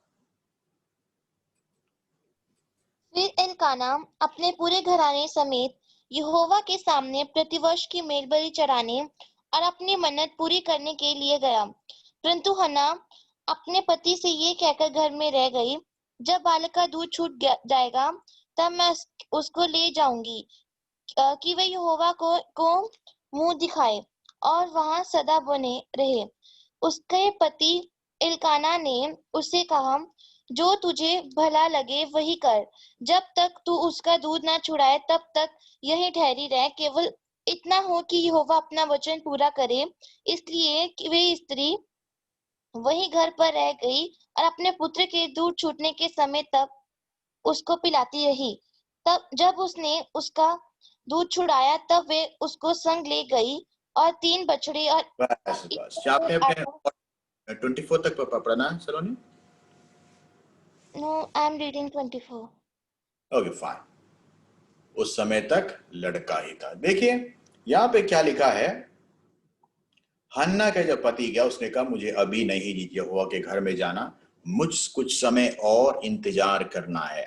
फिर एल्काना अपने पूरे घराने समेत यहोवा के सामने प्रतिवर्ष की मेलबलि चढ़ाने और अपनी मन्नत पूरी करने के लिए गया। परंतु हन्ना अपने पति से ये कहकर घर में रह गई, जब बालक का दूध छूट जाएगा तब मैं उसको ले जाऊंगी कि वह यहोवा को मुंह दिखाए और वहां सदा बने रहे। उसके पति एल्काना ने उससे कहा, जो तुझे भला लगे वही कर, जब तक तू उसका दूध ना छुड़ाए तब तक यहीं ठहरी रह। केवल इतना हो कि यहोवा अपना वचन पूरा करे। इसलिए कि वे स्त्री वही घर पर रह गई और अपने पुत्र के दूध छूटने के समय तक उसको पिलाती रही। तब जब उसने उसका दूध छुड़ाया तब वे उसको संग ले गई और 3 बछड़े और बस आपने अपने 24 तक पढ़ना है सलोनी? No, I am reading 24. Okay fine. उस समय तक लड़का ही था। देखिए यहां पे क्या लिखा है, हन्ना का जब पति गया उसने कहा मुझे अभी नहीं यहोवा के घर में जाना, मुझ कुछ समय और इंतजार करना है।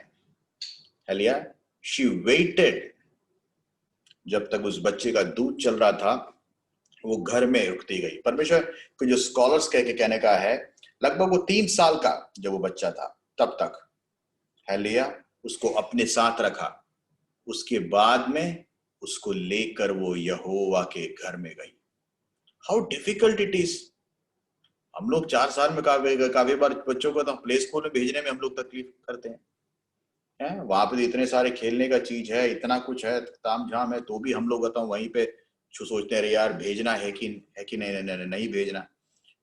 हालेलुया। शी वेटेड, जब तक उस बच्चे का दूध चल रहा था वो घर में रुकती गई। परमेश्वर को जो स्कॉलर्स कहने का है, लगभग वो 3 साल का जब वो बच्चा था तब तक हालेलुया उसको अपने साथ रखा। उसके बाद में उसको लेकर वो यहोवा के घर में गई। How difficult it is. हम लोग 4 साल में काफी बार बच्चों को तो प्ले स्कूल में भेजने में हम लोग तकलीफ करते हैं। है, वहां पे तो इतने सारे खेलने का चीज है, इतना कुछ है, तामझाम है, तो भी हम लोग बताओ वहीं पे सोचते हैं अरे यार भेजना है कि नहीं, नहीं, नहीं, नहीं भेजना।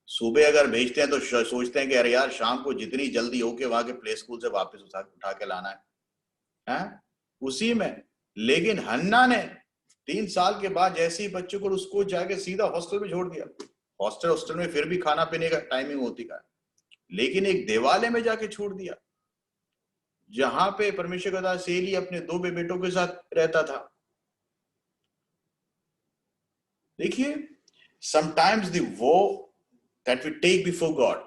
सुबह अगर भेजते हैं तो सोचते हैं कि अरे यार शाम को जितनी जल्दी हो के वहां के प्ले स्कूल से वापस उठा के लाना है उसी में। लेकिन हन्ना ने 3 साल के बाद जैसे ही बच्चे को उसको जाके सीधा हॉस्टल में छोड़ दिया। हॉस्टल में फिर भी खाना पीने का टाइमिंग होती का, लेकिन एक देवालय में जाके छोड़ दिया जहां पे परमेश्वर का दास एली अपने 2 बेटों के साथ रहता था। देखिए, sometimes the vow that we take before God,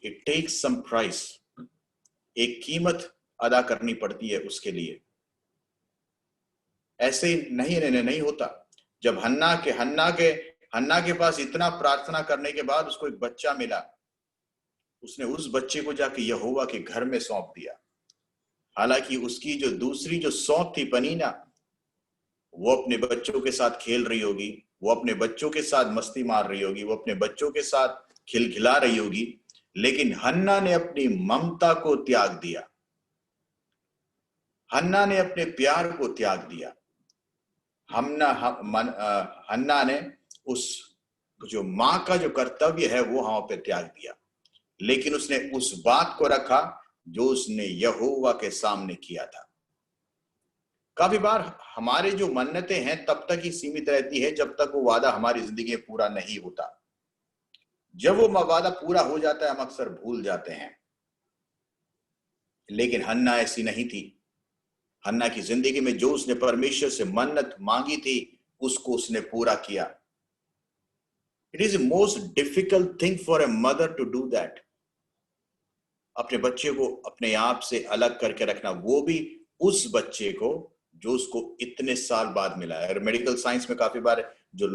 it takes some price, एक कीमत अदा करनी पड़ती है उसके लिए। ऐसे नहीं होता। जब हन्ना के पास इतना प्रार्थना करने के बाद उसको एक बच्चा मिला, उसने उस बच्चे को जाके यहोवा के घर में सौंप दिया। हालांकि उसकी जो दूसरी जो सौंप थी पनीना, वो अपने बच्चों के साथ खेल रही होगी, वो अपने बच्चों के साथ मस्ती मार रही होगी, वो अपने बच्चों के साथ खिलखिला रही होगी, लेकिन हन्ना ने अपनी ममता को त्याग दिया, हन्ना ने अपने प्यार को त्याग दिया। हन्ना ने उस जो मां का जो कर्तव्य है वो वहां पे त्याग दिया, लेकिन उसने उस बात को रखा जो उसने यहोवा के सामने किया था। काफी बार हमारे जो मन्नतें हैं तब तक ही सीमित रहती है जब तक वो वादा हमारी जिंदगी में पूरा नहीं होता। जब वो वादा पूरा हो जाता है हम अक्सर भूल जाते हैं, लेकिन हन्ना ऐसी नहीं थी। हन्ना की जिंदगी में जो उसने परमेश्वर से मन्नत मांगी थी उसको उसने पूरा किया। It is the most difficult thing for a mother to do that, अपने बच्चे को अपने आप से अलग करके रखना, वो भी उस बच्चे को जो उसको इतने साल बाद मिला है। मेडिकल साइंस में काफी बार जो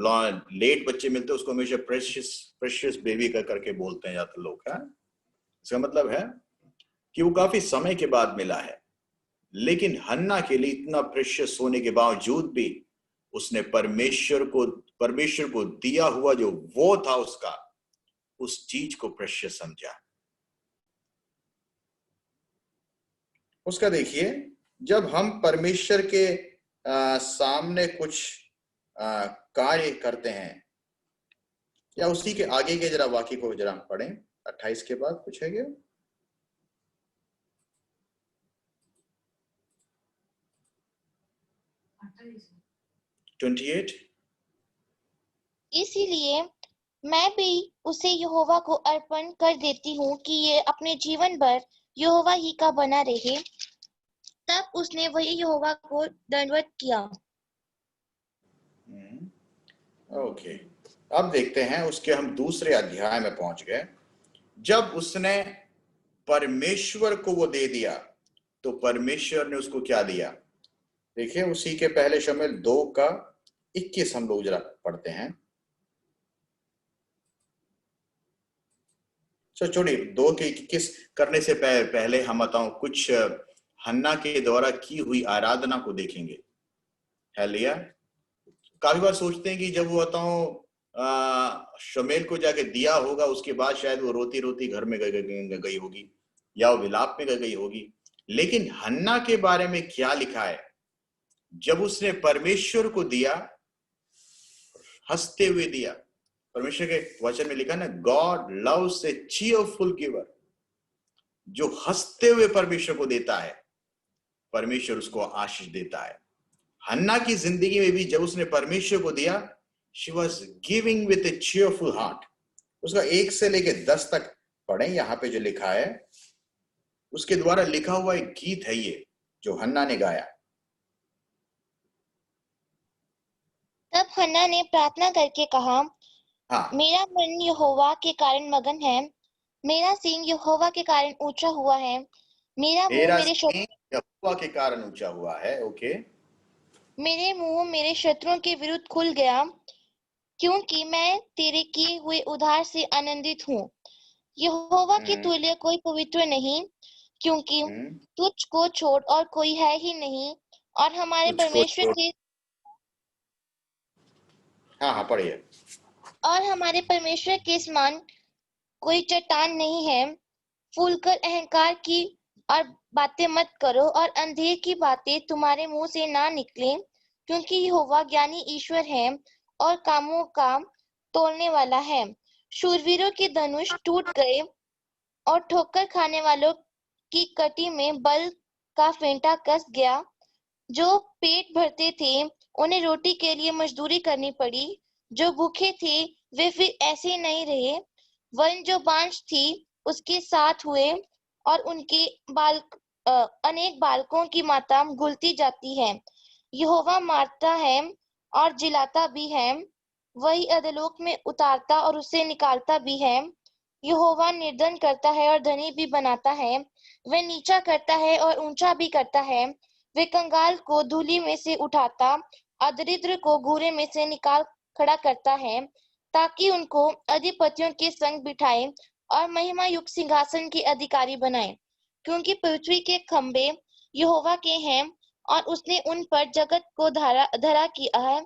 लेट बच्चे मिलते हैं उसको हमेशा प्रेशियस बेबी करके बोलते हैं ज्यादातर लोग। है इसका मतलब है कि वो काफी समय के बाद मिला है, लेकिन हन्ना के लिए इतना प्रेशियस होने के बावजूद भी उसने परमेश्वर को दिया हुआ जो वो था उसका, उस चीज को प्रेशियस समझा। उसका देखिए, जब हम परमेश्वर के सामने कुछ कार्य करते हैं, या उसी के आगे के जरा वाक्य को जरा पढ़ें, 28 के बाद कुछ है क्या? 28। इसीलिए मैं भी उसे यहोवा को अर्पण कर देती हूँ कि ये अपने जीवन भर यहोवा ही का बना रहे। तब उसने वही यहोवा को दंडवत किया। ओके, अब देखते हैं उसके हम दूसरे अध्याय में पहुंच गए। जब उसने परमेश्वर को वो दे दिया तो परमेश्वर ने उसको क्या दिया? देखिए, उसी के पहले शमूएल 2:21 हम लोग जरा पढ़ते हैं। छोड़िए, 2:21 करने से पहले हम बताऊं कुछ हन्ना के द्वारा की हुई आराधना को देखेंगे। हालेलुया। काफी बार सोचते हैं कि जब वो बताऊं शमूएल को जाके दिया होगा उसके बाद शायद वो रोती रोती घर में गई होगी या वो विलाप में गई होगी, लेकिन हन्ना के बारे में क्या लिखा है? जब उसने परमेश्वर को दिया, हंसते हुए दिया। परमेश्वर के वचन में लिखा ना, गॉड लव्स ए चीयरफुल गिवर। जो हंसते हुए परमेश्वर को देता है, परमेश्वर उसको आशीष देता है। हन्ना की जिंदगी में भी जब उसने परमेश्वर को दिया, she was giving with A cheerful heart. उसका 1 से लेके 10 तक पढ़ें, यहां पे जो लिखा है उसके द्वारा लिखा हुआ एक गीत है ये जो हन्ना ने गाया। तब हन्ना ने प्रार्थना करके कहा, हाँ, मेरा मन यहोवा के कारण मगन है, मेरा सींग यहोवा के कारण ऊंचा हुआ है, मेरा मुंह मेरा सींग यहोवा के कारण ऊंचा हुआ है। ओके, मेरे शत्रुओं के विरुद्ध खुल गया, क्योंकि मैं तेरे किए हुए उद्धार से आनंदित हूँ। यहोवा के तुल्य कोई पवित्र नहीं, क्योंकि तुझको छोड़ और कोई है ही नहीं, और हमारे परमेश्वर के हाँ पढ़िए। और हमारे परमेश्वर के समान कोई चट्टान नहीं है। फूलकर अहंकार की और बातें मत करो और अंधेर की बातें तुम्हारे मुंह से ना निकले, क्योंकि यहोवा ज्ञानी ईश्वर है और कामों का तोड़ने वाला है। शूरवीरों के धनुष टूट गए और ठोकर खाने वालों की कटी में बल का फेंटा कस गया। जो पेट भरते थे उन्हें रोटी के लिए मजदूरी करनी पड़ी, जो भूखे थे वे फिर ऐसे नहीं रहे, वरन जो बांझ थी उसके साथ हुए और उनके बाल अनेक बालकों की माता घुलती जाती है। यहोवा मारता है और जिलाता भी है, वही अधोलोक में उतारता और उसे निकालता भी है। यहोवा निर्धन करता है और धनी भी बनाता है, वह नीचा करता है और ऊंचा भी करता है। वे कंगाल को धूलि में से उठाता और दरिद्र को घूरे में से निकाल खड़ा करता है, ताकि उनको अधिपतियों के संग बिठाए और महिमा युक्त सिंहासन के अधिकारी बनाए। क्योंकि पृथ्वी के खंभे यहोवा के हैं और उसने उन पर जगत को धरा किया है।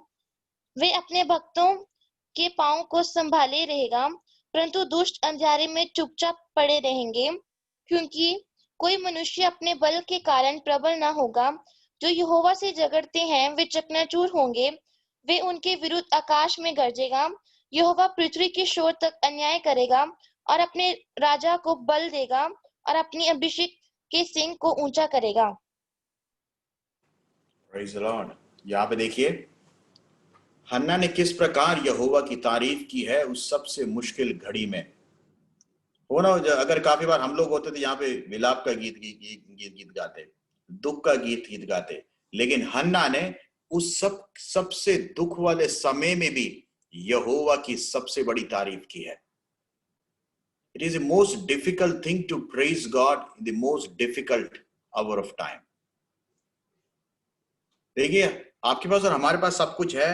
वे अपने भक्तों के पांव को संभाले रहेगा, परंतु दुष्ट अंधियारे में चुपचाप पड़े रहेंगे, क्योंकि कोई मनुष्य अपने बल के कारण प्रबल न होगा। जो यहोवा से झगड़ते हैं वे चकनाचूर होंगे, वे उनके विरुद्ध आकाश में गरजेगा। यहोवा पृथ्वी के शोर तक अन्याय करेगा और अपने राजा को बल देगा और अपनी अभिषेक के सिंह को ऊंचा करेगा। Praise the Lord. यहाँ पे देखिए हन्ना ने किस प्रकार यहोवा की तारीफ की है उस सबसे मुश्किल घड़ी में। हो ना, अगर काफी बार हम लोग होते थे यहाँ पे विलाप का गीत गाते, दुख का गीत गाते, लेकिन हन्ना ने उस सबसे दुख वाले समय में भी यहोवा की सबसे बड़ी तारीफ की है। It is the most difficult thing to praise God in the most difficult hour of time. देखिए आपके पास और हमारे पास सब कुछ है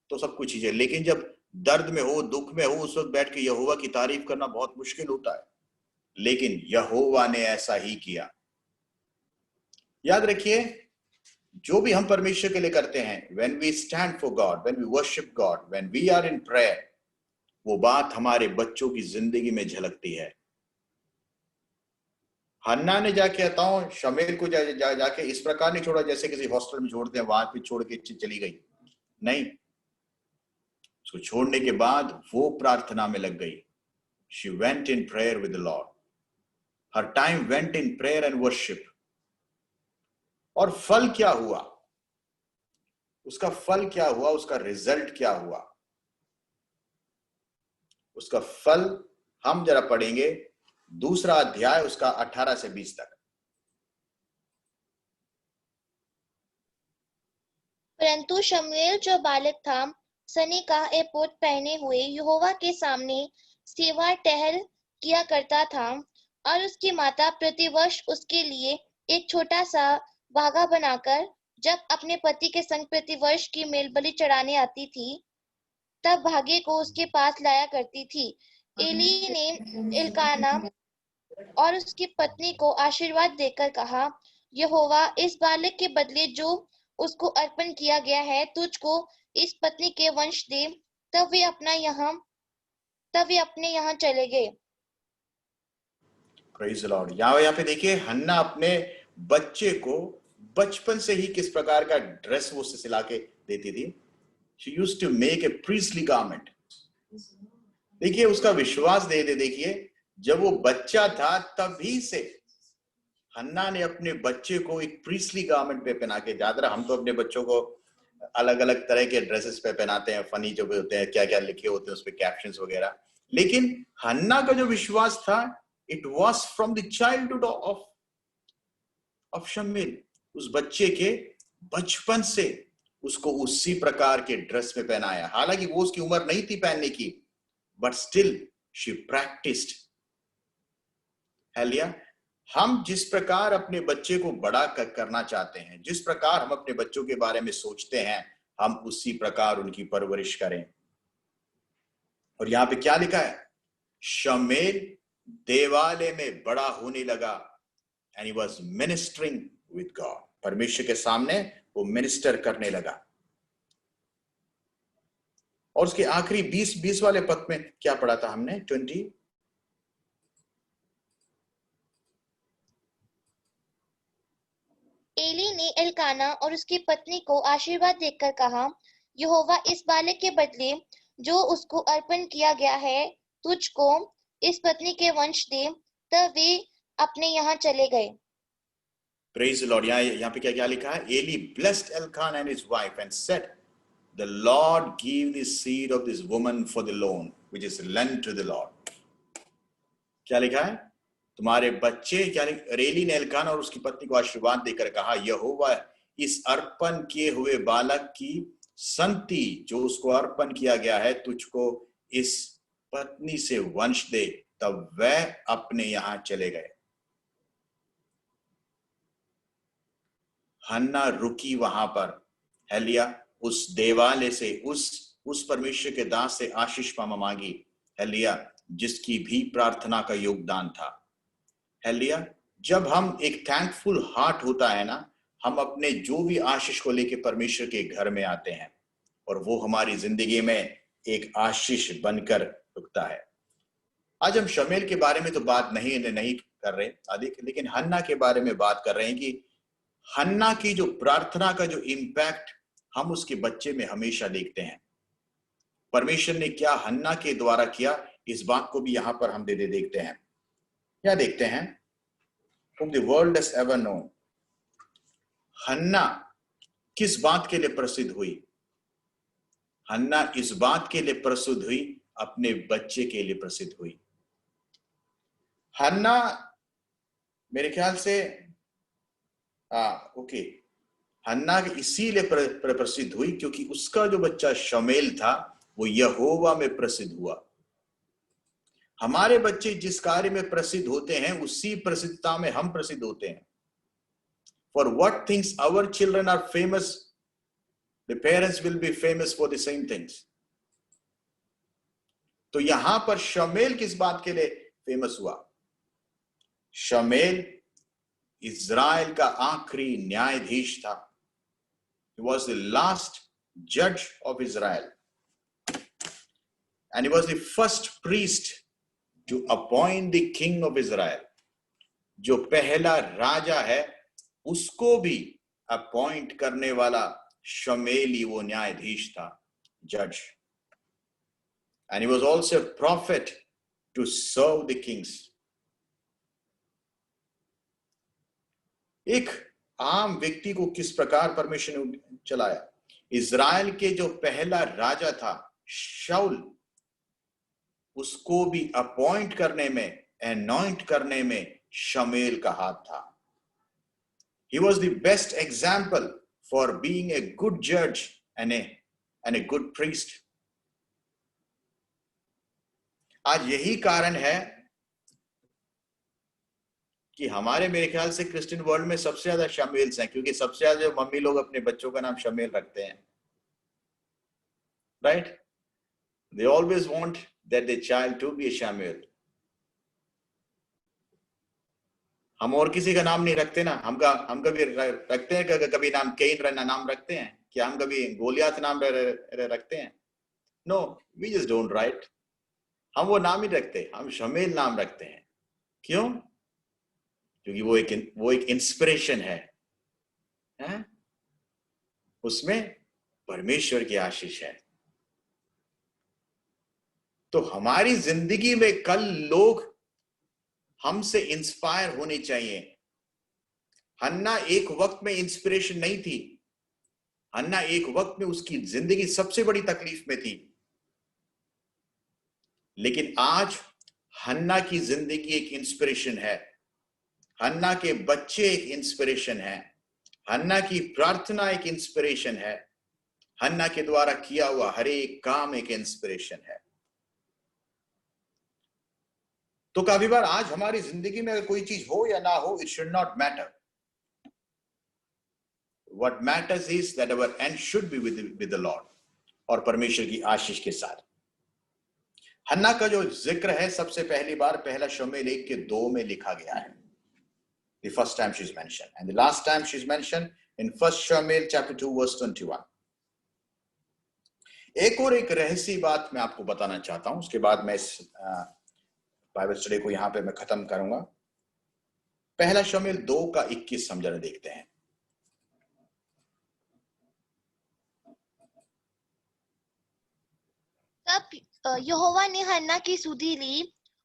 तो सब कुछ ही है, लेकिन जब दर्द में हो, दुख में हो, उस वक्त बैठ के यहोवा की तारीफ करना बहुत मुश्किल होता है, लेकिन यहोवा ने ऐसा ही किया। याद रखिए जो भी हम परमेश्वर के लिए करते हैं, when we stand for God, when we worship God, when we are in prayer, वो बात हमारे बच्चों की जिंदगी में झलकती है। हन्ना ने जाके बताओ शमूएल को जाके इस प्रकार नहीं छोड़ा जैसे किसी हॉस्टल में छोड़ते हैं, वहां पे छोड़ के चली गई, नहीं। उसको छोड़ने के बाद वो प्रार्थना में लग गई। She went in prayer with the Lord. Her time went in prayer and worship. और फल क्या हुआ, उसका फल क्या हुआ, उसका रिजल्ट क्या हुआ? उसका फल हम जरा पढ़ेंगे, दूसरा अध्याय उसका 18 से 20 तक। परंतु शमूएल जो बालक था, सनी का एपोद पहने हुए यहोवा के सामने सेवा टहल किया करता था, और उसकी माता प्रतिवर्ष उसके लिए एक छोटा सा भागा बनाकर जब अपने पति के संग प्रतिवर्ष की मेलबलि चढ़ाने आती थी, तब भागे को उसके पास लाया करती थी। एली ने एल्काना और उसकी पत्नी को आशीर्वाद देकर कहा, यहोवा इस बालक के बदले जो उसको अर्पण किया गया है तुझको इस पत्नी के वंश दे। तब वे अपने यहाँ चले गए। Praise the Lord. यहाँ पे देखिए हन्ना अपने बच्चे को बचपन से ही किस प्रकार का ड्रेस वो सिला के देती थी। She used to make a priestly garment. देखिए उसका विश्वास देखिए जब वो बच्चा था तभी से हन्ना ने अपने बच्चे को एक प्रीस्टली गारमेंट पे पहना के, ज्यादा हम तो अपने बच्चों को अलग अलग तरह के ड्रेसेस पे पहनाते हैं, फनी जो भी होते हैं, क्या क्या लिखे होते हैं उस पे कैप्शंस वगैरह, लेकिन हन्ना का जो विश्वास था it was from the childhood of शमूएल। उस बच्चे के बचपन से उसको उसी प्रकार के ड्रेस में पहनाया। हालांकि वो उसकी उम्र नहीं थी पहनने की, but still she practised. Hallelujah. हम जिस प्रकार अपने बच्चे को बड़ा करना चाहते हैं, जिस प्रकार हम अपने बच्चों के बारे में सोचते हैं, हम उसी प्रकार उनकी परवरिश करें। और यहां पे क्या लिखा है, शमूएल देवालय में बड़ा होने लगा and he was ministering with God. परमेश्वर के सामने वो मिनिस्टर करने लगा। और उसके आखिरी 20 वाले पद में क्या पढ़ा था हमने, 20 एली ने एलकाना और उसकी पत्नी को आशीर्वाद देकर कहा, यहोवा इस बालक के बदले जो उसको अर्पण किया गया है तुझको इस पत्नी के वंश दे। तब वे अपने यहाँ चले गए। Praise the Lord. यहाँ पे क्या लिखा है? Eli blessed Elkanah and his wife and said, the Lord give the seed of this woman for the loan which is lent to the Lord. क्या लिखा है? तुम्हारे बच्चे, क्या रेली ने एलकाना और उसकी पत्नी को आशीर्वाद देकर कहा, यहोवा इस अर्पण किए हुए बालक की संति जो उसको अर्पण किया गया है तुझको इस पत्नी से वंश दे। तब वह अपने यहां चले गए। हन्ना रुकी वहां पर, हेलिया उस देवालय से उस परमेश्वर के दास से आशीष मांगी, हेलिया जिसकी भी प्रार्थना का योगदान था। हेलिया जब हम एक थैंकफुल हार्ट होता है ना, हम अपने जो भी आशीष को लेके परमेश्वर के घर में आते हैं और वो हमारी जिंदगी में एक आशीष बनकर रुकता है। आज हम शमूएल के बारे में तो बात नहीं कर रहे अधिक, लेकिन हन्ना के बारे में बात कर रहे हैं कि हन्ना की जो प्रार्थना का जो इंपैक्ट हम उसके बच्चे में हमेशा देखते हैं। परमेश्वर ने क्या हन्ना के द्वारा किया, इस बात को भी यहां पर हम देखते हैं। क्या देखते हैं? Whom the world has ever known. हन्ना किस बात के लिए प्रसिद्ध हुई? हन्ना इस बात के लिए प्रसिद्ध हुई, अपने बच्चे के लिए प्रसिद्ध हुई। हन्ना मेरे ख्याल से ओके, हन्ना इसीलिए प्रसिद्ध हुई क्योंकि उसका जो बच्चा शमूएल था वो यहोवा में प्रसिद्ध हुआ। हमारे बच्चे जिस कार्य में प्रसिद्ध होते हैं उसी प्रसिद्धता में हम प्रसिद्ध होते हैं। For what things our children are famous, the parents will be famous for the same things. तो यहां पर शमूएल किस बात के लिए फेमस हुआ? शमूएल इज़राइल का आखिरी न्यायाधीश था। He was the last judge of Israel. And he was the first priest to appoint the king of Israel. जो पहला राजा है उसको भी अपॉइंट करने वाला शमूएल ही वो न्यायाधीश था, जज। And he was also a prophet to serve the kings. एक आम व्यक्ति को किस प्रकार परमेश्वर ने चलाया? इज़राइल के जो पहला राजा था शाऊल, उसको भी अपॉइंट करने में, अनॉइंट करने में शमूएल का हाथ था। He was the best example for being a good judge and a good priest. आज यही कारण है कि हमारे मेरे ख्याल से क्रिश्चियन वर्ल्ड में सबसे ज्यादा शमूएल्स हैं, क्योंकि सबसे ज्यादा जो मम्मी लोग अपने बच्चों का नाम शमूएल रखते हैं, right? They always want that their child to be a Samuel. हम और किसी का नाम नहीं रखते ना। हम कभी रखते हैं कभी नाम केन नाम रखते हैं क्या? हम कभी गोलियात नाम रखते हैं? No, we just don't right. हम वो नाम ही रखते, हम शमूएल नाम रखते हैं। क्यों? क्योंकि वो एक इंस्पिरेशन है? उसमें परमेश्वर की आशीष है। तो हमारी जिंदगी में कल लोग हमसे इंस्पायर होने चाहिए। हन्ना एक वक्त में इंस्पिरेशन नहीं थी। हन्ना एक वक्त में उसकी जिंदगी सबसे बड़ी तकलीफ में थी, लेकिन आज हन्ना की जिंदगी एक इंस्पिरेशन है। हन्ना के बच्चे एक इंस्पिरेशन है। हन्ना की प्रार्थना एक इंस्पिरेशन है। हन्ना के द्वारा किया हुआ हर एक काम एक इंस्पिरेशन है। तो काफी बार आज हमारी जिंदगी में अगर कोई चीज हो या ना हो, it should not matter. What matters is that our and should be with the Lord, और परमेश्वर की आशीष के साथ। हन्ना का जो जिक्र है सबसे पहली बार पहला शमूएल 1:2 में लिखा गया है। The first time she is mentioned, and the last time she is mentioned in 1 Samuel chapter 2 verse 21. एक रहस्य बात मैं आपको बताना चाहता हूं, उसके बाद मैं इस बाइबल स्टडी को यहां पे मैं खत्म करूंगा। पहला शमूएल 2:21 हम जरा देखते हैं। तब यहोवा ने हन्ना की सुधि ली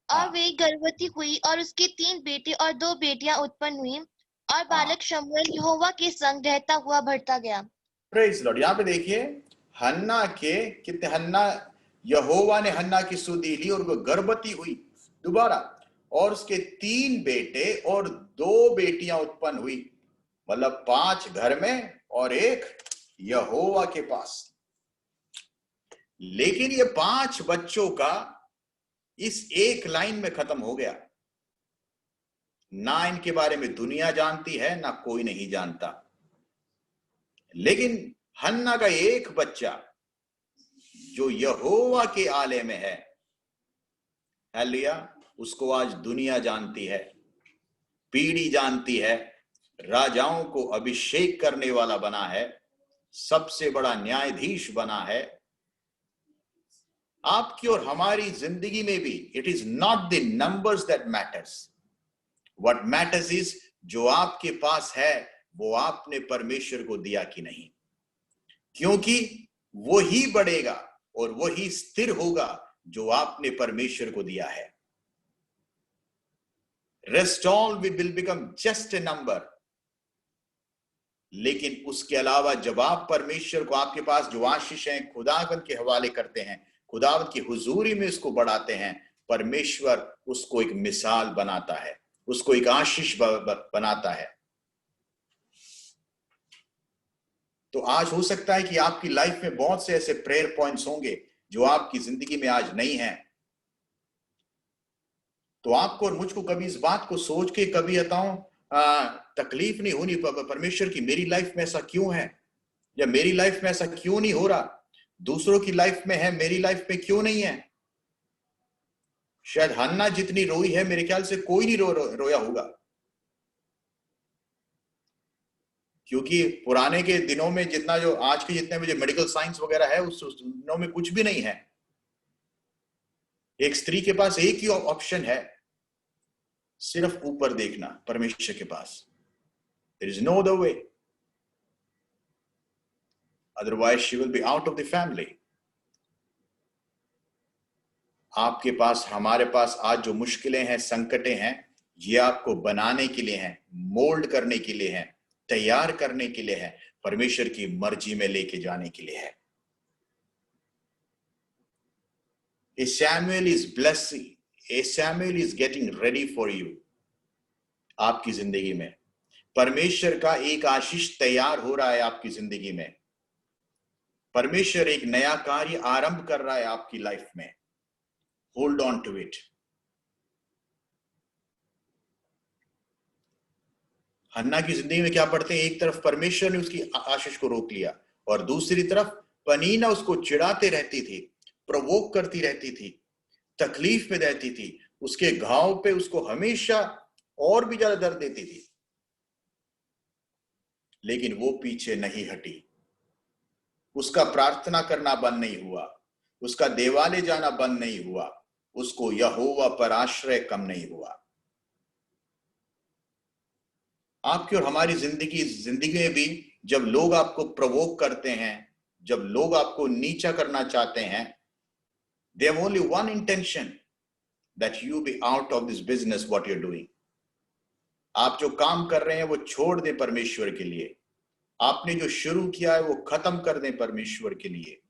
और हाँ। वे गर्भवती हुई और उसके 3 बेटे और 2 बेटियां उत्पन्न हुई और बालक शमूएल यहोवा के संग रहता हुआ बढ़ता गया। Praise Lord. यहाँ पे देखिए हन्ना के कितने, हन्ना, यहोवा ने हन्ना की सुधि ली और वो गर्भवती हुई दोबारा, और उसके 3 बेटे और 2 बेटियां उत्पन्न हुई, मतलब 5 घर में और 1 यहोवा के पास। लेकिन ये 5 बच्चों का इस एक लाइन में खत्म हो गया। ना इनके बारे में दुनिया जानती है, ना कोई नहीं जानता। लेकिन हन्ना का एक बच्चा जो यहोवा के आलय में है, हालेलुया, उसको आज दुनिया जानती है, पीढ़ी जानती है, राजाओं को अभिषेक करने वाला बना है, सबसे बड़ा न्यायाधीश बना है। आपकी और हमारी जिंदगी में भी it is not the numbers that matters, what matters is जो आपके पास है वो आपने परमेश्वर को दिया कि नहीं, क्योंकि वही बढ़ेगा और वही स्थिर होगा जो आपने परमेश्वर को दिया है। Rest all will become just a number. लेकिन उसके अलावा जब आप परमेश्वर को, आपके पास जो आशीष है, खुदावंद के हवाले करते हैं, खुदावंद की हुजूरी में उसको बढ़ाते हैं, परमेश्वर उसको एक मिसाल बनाता है, उसको एक आशीष बनाता है। तो आज हो सकता है कि आपकी लाइफ में बहुत से ऐसे प्रेयर पॉइंट्स होंगे जो आपकी जिंदगी में आज नहीं है। तो आपको और मुझको कभी इस बात को सोच के कभी बताऊं तकलीफ नहीं होनी परमेश्वर की, मेरी लाइफ में ऐसा क्यों है, या मेरी लाइफ में ऐसा क्यों नहीं हो रहा, दूसरों की लाइफ में है, मेरी लाइफ में क्यों नहीं है। शायद हन्ना जितनी रोई है मेरे ख्याल से कोई नहीं रोया होगा, क्योंकि पुराने के दिनों में जितना जो आज के जितने मुझे मेडिकल साइंस वगैरह है उस दिनों में कुछ भी नहीं है। एक स्त्री के पास एक ही ऑप्शन है, सिर्फ ऊपर देखना, परमेश्वर के पास। There is no other way, otherwise she will be out of the family. आपके पास, हमारे पास आज जो मुश्किलें हैं, संकटें हैं, ये आपको बनाने के लिए हैं, मोल्ड करने के लिए हैं, तैयार करने के लिए है, परमेश्वर की मर्जी में लेके जाने के लिए है। A Samuel is blessing, a Samuel is getting ready for you। आपकी जिंदगी में परमेश्वर का एक आशीष तैयार हो रहा है, आपकी जिंदगी में परमेश्वर एक नया कार्य आरंभ कर रहा है आपकी लाइफ में। Hold on to it. Hannah की जिंदगी में क्या पढ़ते हैं, एक तरफ परमेश्वर ने उसकी आशीष को रोक लिया और दूसरी तरफ पनीना उसको चिढ़ाते रहती थी, प्रोवोक करती रहती थी, तकलीफ में रहती थी, उसके घाव पे उसको हमेशा और भी ज्यादा दर्द देती थी। लेकिन वो पीछे नहीं हटी, उसका प्रार्थना करना बंद नहीं हुआ, उसका देवालय जाना बंद नहीं हुआ, उसको यहोवा पर आश्रय कम नहीं हुआ। आपकी और हमारी जिंदगी में भी जब लोग आपको प्रोवोक करते हैं, जब लोग आपको नीचा करना चाहते हैं, they have only one intention, that you be out of this business what you're doing। आप जो काम कर रहे हैं वो छोड़ दें परमेश्वर के लिए, आपने जो शुरू किया है वो खत्म कर दें परमेश्वर के लिए,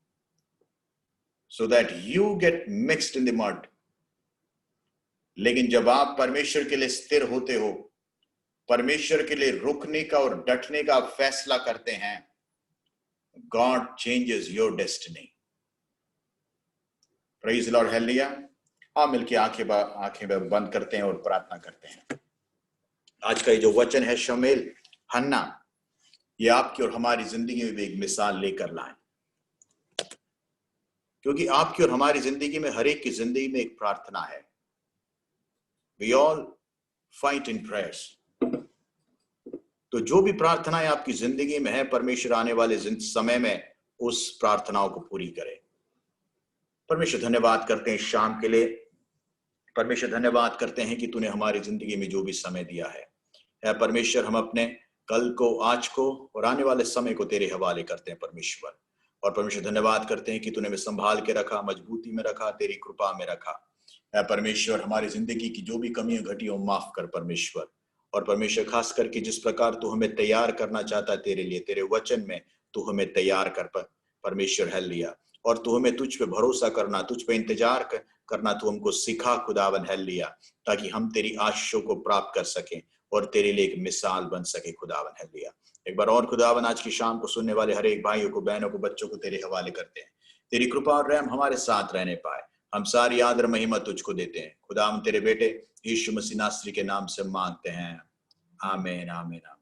so that you get mixed in the mud। लेकिन जब आप परमेश्वर के लिए स्थिर होते हो, परमेश्वर के लिए रुकने का और डटने का फैसला करते हैं, God changes your destiny। Praise the Lord, hallelujah. आप मिलके आंखें बंद करते हैं और प्रार्थना करते हैं। आज का ये जो वचन है शमूएल हन्ना, ये आपकी और हमारी जिंदगी में भी एक मिसाल लेकर लाए, क्योंकि आपकी और हमारी जिंदगी में, हर एक की जिंदगी में एक प्रार्थना है। We all fight in prayers। तो जो भी प्रार्थनाएं आपकी जिंदगी में है, परमेश्वर आने वाले समय में उस प्रार्थनाओं को पूरी करे। परमेश्वर धन्यवाद करते हैं शाम के लिए, परमेश्वर धन्यवाद करते हैं कि तूने हमारी जिंदगी में जो भी समय दिया है परमेश्वर, हम अपने कल को, आज को और आने वाले समय को तेरे हवाले करते हैं परमेश्वर। और परमेश्वर धन्यवाद करते हैं कि तूने हमें संभाल के रखा, मजबूती में रखा, तेरी कृपा में रखा। ऐ परमेश्वर, हमारी जिंदगी की जो भी कमियां घटी हो माफ कर परमेश्वर। और परमेश्वर, खास करके जिस प्रकार तू हमें तैयार करना चाहता है तेरे लिए, तेरे वचन में तू हमें तैयार कर परमेश्वर हालेलुया। और तू हमें तुझ पे भरोसा करना, तुझ पे इंतजार करना तू हमको सिखा खुदावन हालेलुया, ताकि हम तेरी आशीषों को प्राप्त कर सकें और तेरे लिए एक मिसाल बन सके खुदावन हालेलुया। एक बार और खुदावन, आज की शाम को सुनने वाले हर एक भाइयों को, बहनों को, बच्चों को तेरे हवाले करते हैं। तेरी कृपा और रहम हमारे साथ रहने पाए। हम सारी आदर महिमा तुझको देते हैं खुदा। हम तेरे बेटे यीशु मसीह नासरी के नाम से मांगते हैं, आमीन आमीन।